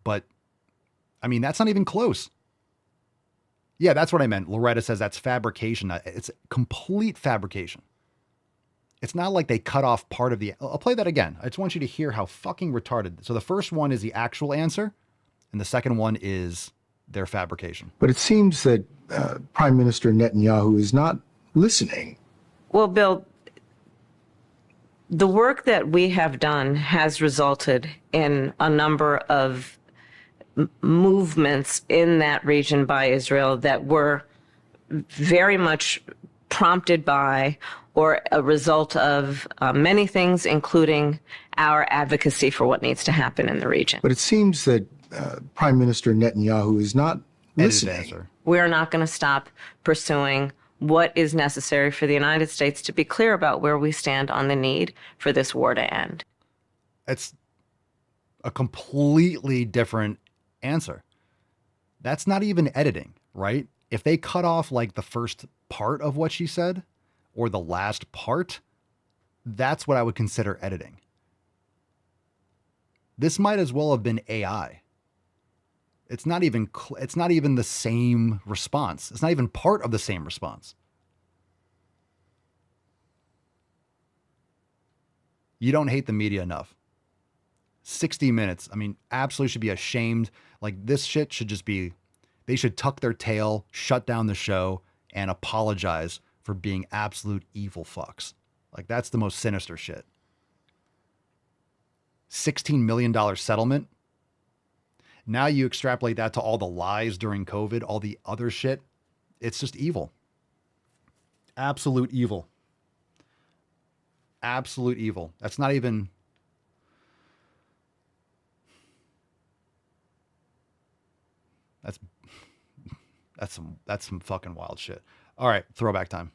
[SPEAKER 13] But I mean, that's not even close. Yeah, that's what I meant. Loretta says that's fabrication. It's complete fabrication. It's not like they cut off part of the, I'll play that again. I just want you to hear how fucking retarded. So the first one is the actual answer. And the second one is their fabrication.
[SPEAKER 17] But it seems that Prime Minister Netanyahu is not listening.
[SPEAKER 18] Well, Bill, the work that we have done has resulted in a number of movements in that region by Israel that were very much prompted by or a result of many things, including our advocacy for what needs to happen in the region.
[SPEAKER 17] But it seems that Prime Minister Netanyahu is not listening.
[SPEAKER 18] We're not going to stop pursuing what is necessary for the United States to be clear about where we stand on the need for this war to end.
[SPEAKER 13] It's a completely different answer. That's not even editing, right? If they cut off like the first part of what she said or the last part, that's what I would consider editing. This might as well have been AI. It's not even the same response. It's not even part of the same response. You don't hate the media enough. 60 Minutes. I mean, absolutely should be ashamed. Like, this shit should just be, they should tuck their tail, shut down the show, and apologize for being absolute evil fucks. Like, that's the most sinister shit. $16 million settlement. Now you extrapolate that to all the lies during COVID, all the other shit. It's just evil. Absolute evil. Absolute evil. That's not even... That's some fucking wild shit. All right, throwback time.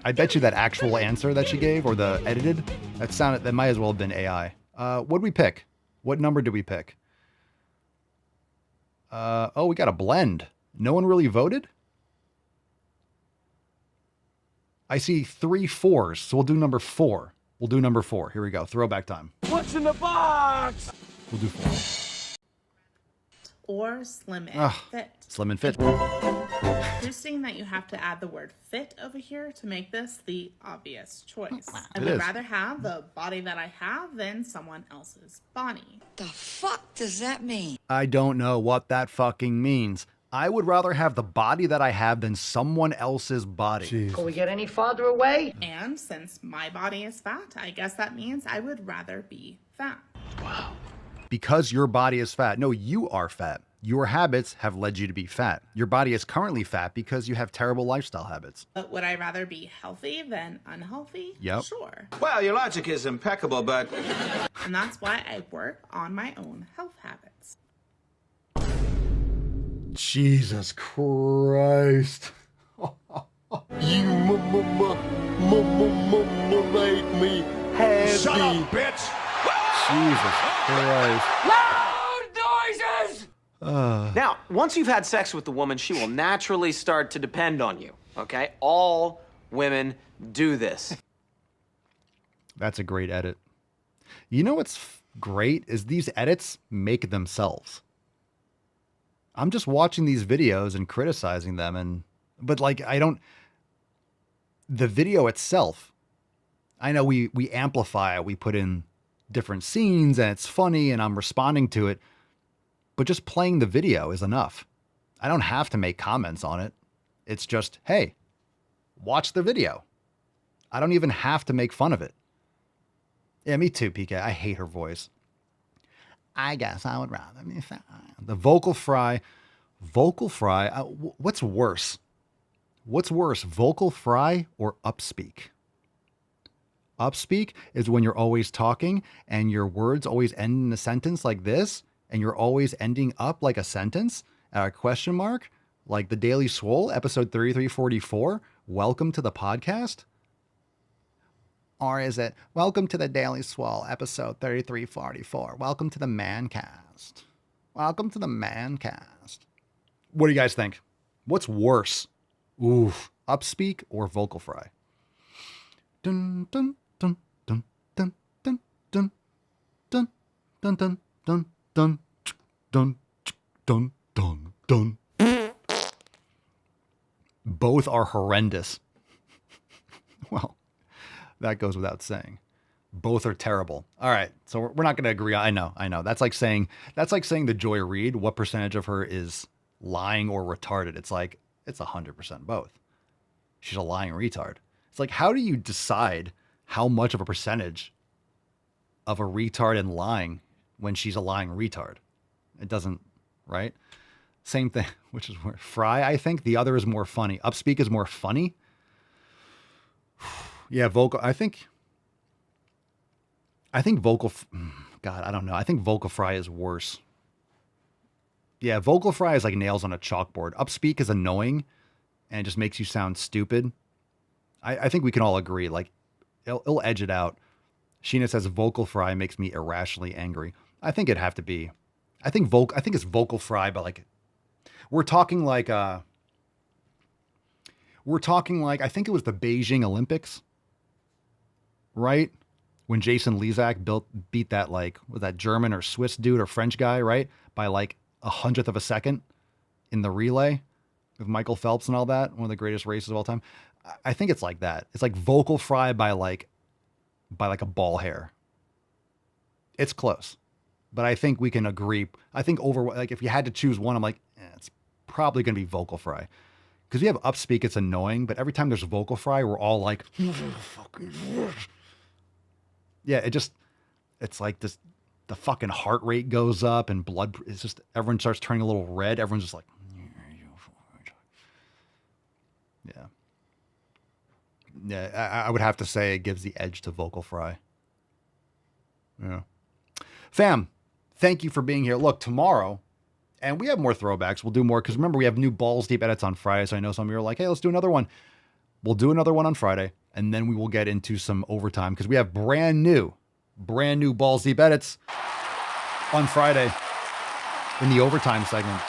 [SPEAKER 13] I bet you that actual answer that she gave or the edited, that might as well have been AI. What'd we pick? What number did we pick? Oh, we got a blend. No one really voted? I see 3 4s, so we'll do number 4. We'll do number 4. Here we go. Throwback time.
[SPEAKER 10] What's in the box?
[SPEAKER 13] We'll do 4.
[SPEAKER 19] Or slim and fit.
[SPEAKER 13] Slim and fit.
[SPEAKER 19] Interesting that you have to add the word fit over here to make this the obvious choice. I
[SPEAKER 13] It
[SPEAKER 19] would
[SPEAKER 13] is.
[SPEAKER 19] rather have the body that I have than someone else's body.
[SPEAKER 20] The fuck does that mean?
[SPEAKER 13] I don't know what that fucking means. I would rather have the body that I have than someone else's body.
[SPEAKER 20] Can we get any farther away?
[SPEAKER 19] And since my body is fat, I guess that means I would rather be fat.
[SPEAKER 13] Because your body is fat. No, you are fat. Your habits have led you to be fat. Your body is currently fat because you have terrible lifestyle habits.
[SPEAKER 19] But would I rather be healthy than unhealthy?
[SPEAKER 13] Yep.
[SPEAKER 19] Sure.
[SPEAKER 21] Well, your logic is impeccable, but...
[SPEAKER 19] And that's why I work on my own health habits.
[SPEAKER 13] Jesus Christ.
[SPEAKER 10] You made me happy.
[SPEAKER 21] Shut up, bitch!
[SPEAKER 13] Jesus Christ.
[SPEAKER 10] Loud noises!
[SPEAKER 22] Now, once you've had sex with the woman, she will naturally start to depend on you, okay? All women do this.
[SPEAKER 13] That's a great edit. You know what's great is these edits make themselves. I'm just watching these videos and criticizing them, but like, the video itself, I know we amplify it, we put in different scenes and it's funny and I'm responding to it, but just playing the video is enough. I don't have to make comments on it. It's just, hey, watch the video. I don't even have to make fun of it. Yeah, me too, PK. I hate her voice. I guess I would rather be fat. The vocal fry. What's worse? What's worse, vocal fry or upspeak? Upspeak is when you're always talking and your words always end in a sentence like this, and you're always ending up like a sentence, a question mark, like the Daily Swole, episode 3344, welcome to the podcast? Or is it, welcome to the Daily Swole, episode 3344, welcome to the Mancast. Welcome to the Mancast. What do you guys think? What's worse? Oof, upspeak or vocal fry? Dun dun dun dun dun dun dun dun dun dun dun dun dun dun dun dun. Both are horrendous. Well, that goes without saying. Both are terrible. All right, so we're not going to agree. I know. That's like saying to Joy Reid, what percentage of her is lying or retarded? It's like it's 100% both. She's a lying retard. It's like, how do you decide how much of a percentage of a retard and lying when she's a lying retard? It doesn't, right? Same thing, which is where fry, I think. The other is more funny. Upspeak is more funny. Yeah, vocal. I think vocal. God, I don't know. I think vocal fry is worse. Yeah, vocal fry is like nails on a chalkboard. Upspeak is annoying and it just makes you sound stupid. I think we can all agree. Like, it'll edge it out. Sheena says vocal fry makes me irrationally angry. I think it'd have to be. I think it's vocal fry, but like, we're talking like I think it was the Beijing Olympics, right? When Jason Lezak beat that, like, was that German or Swiss dude or French guy, right? By like 100th of a second in the relay with Michael Phelps and all that. One of the greatest races of all time. I think it's like that. It's like vocal fry by like a ball hair. It's close, but I think we can agree. I think like if you had to choose one, I'm like, it's probably going to be vocal fry. Because we have upspeak, it's annoying, but every time there's vocal fry, we're all like, yeah, it's like this, the fucking heart rate goes up and blood, it's just, everyone starts turning a little red. Everyone's just like, yeah. Yeah, I would have to say it gives the edge to vocal fry. Yeah. Fam, thank you for being here. Look, tomorrow, and we have more throwbacks. We'll do more, because remember, we have new Balls Deep edits on Friday, so I know some of you are like, hey, let's do another one. We'll do another one on Friday, and then we will get into some overtime, because we have brand new Balls Deep edits on Friday in the overtime segment.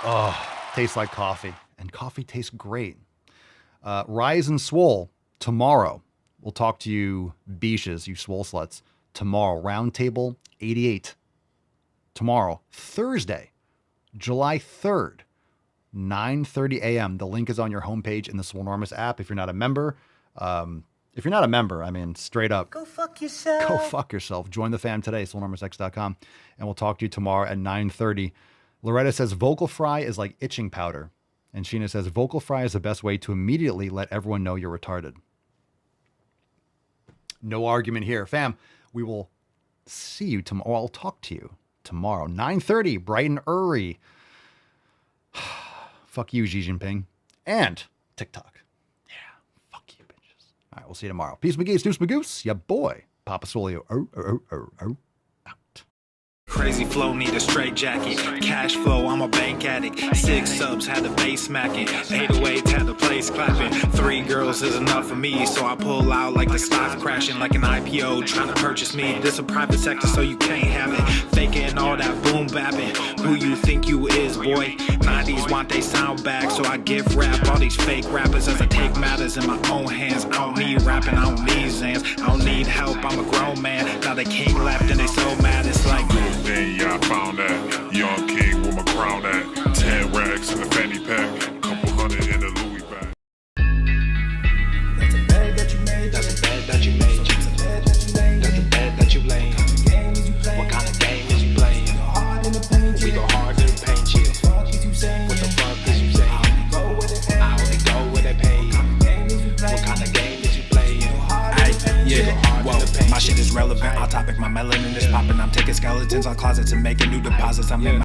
[SPEAKER 13] Oh, tastes like coffee, and coffee tastes great. Rise and Swole tomorrow. We'll talk to you beaches, you swole sluts. Tomorrow, Roundtable 88. Tomorrow, Thursday, July 3rd, 9:30 a.m. The link is on your homepage in the Swolenormous app. If you're not a member, I mean, straight up,
[SPEAKER 10] Go fuck yourself.
[SPEAKER 13] Go fuck yourself. Join the fam today, swolenormousx.com, and we'll talk to you tomorrow at 9:30. Loretta says vocal fry is like itching powder. And Sheena says vocal fry is the best way to immediately let everyone know you're retarded. No argument here. Fam, we will see you tomorrow. I'll talk to you tomorrow. 9:30, bright and early. Fuck you, Xi Jinping. And TikTok. Yeah, fuck you, bitches. All right, we'll see you tomorrow. Peace, McGee's, Deuce, McGoose. Ya boy, Papa Swolio.
[SPEAKER 1] Crazy flow, need a straight jacket. Cash flow, I'm a bank addict. 6 subs, had the bass smacking. 808s, had the place clapping. 3 girls is enough for me, so I pull out like the stock crashing. Like an IPO, trying to purchase me. This a private sector, so you can't have it. Faking all that boom bapping. Who you think you is, boy? 90s want they sound back, so I give rap all these fake rappers as I take matters in my own hands. I don't need rapping, I don't need Zans. I don't need help, I'm a grown man. Now they king left and they so mad, it's like,
[SPEAKER 2] then yeah, I found that young king with my crown at 10 racks in the fanny pack, couple hundred in the Louis bag.
[SPEAKER 1] that's a bed that you made, that's a bed that you made, that's a bed that you made, that's a bed that you laid. What kind of game is you playing? We go hard in the paint, yeah. What the fuck is you saying? I only go where they pay. What kind of game is you playing? Yeah, whoa, my shit is relevant. On topic, my melanin is popping. I'm taking skeletons on closets and making new deposits. I'm in my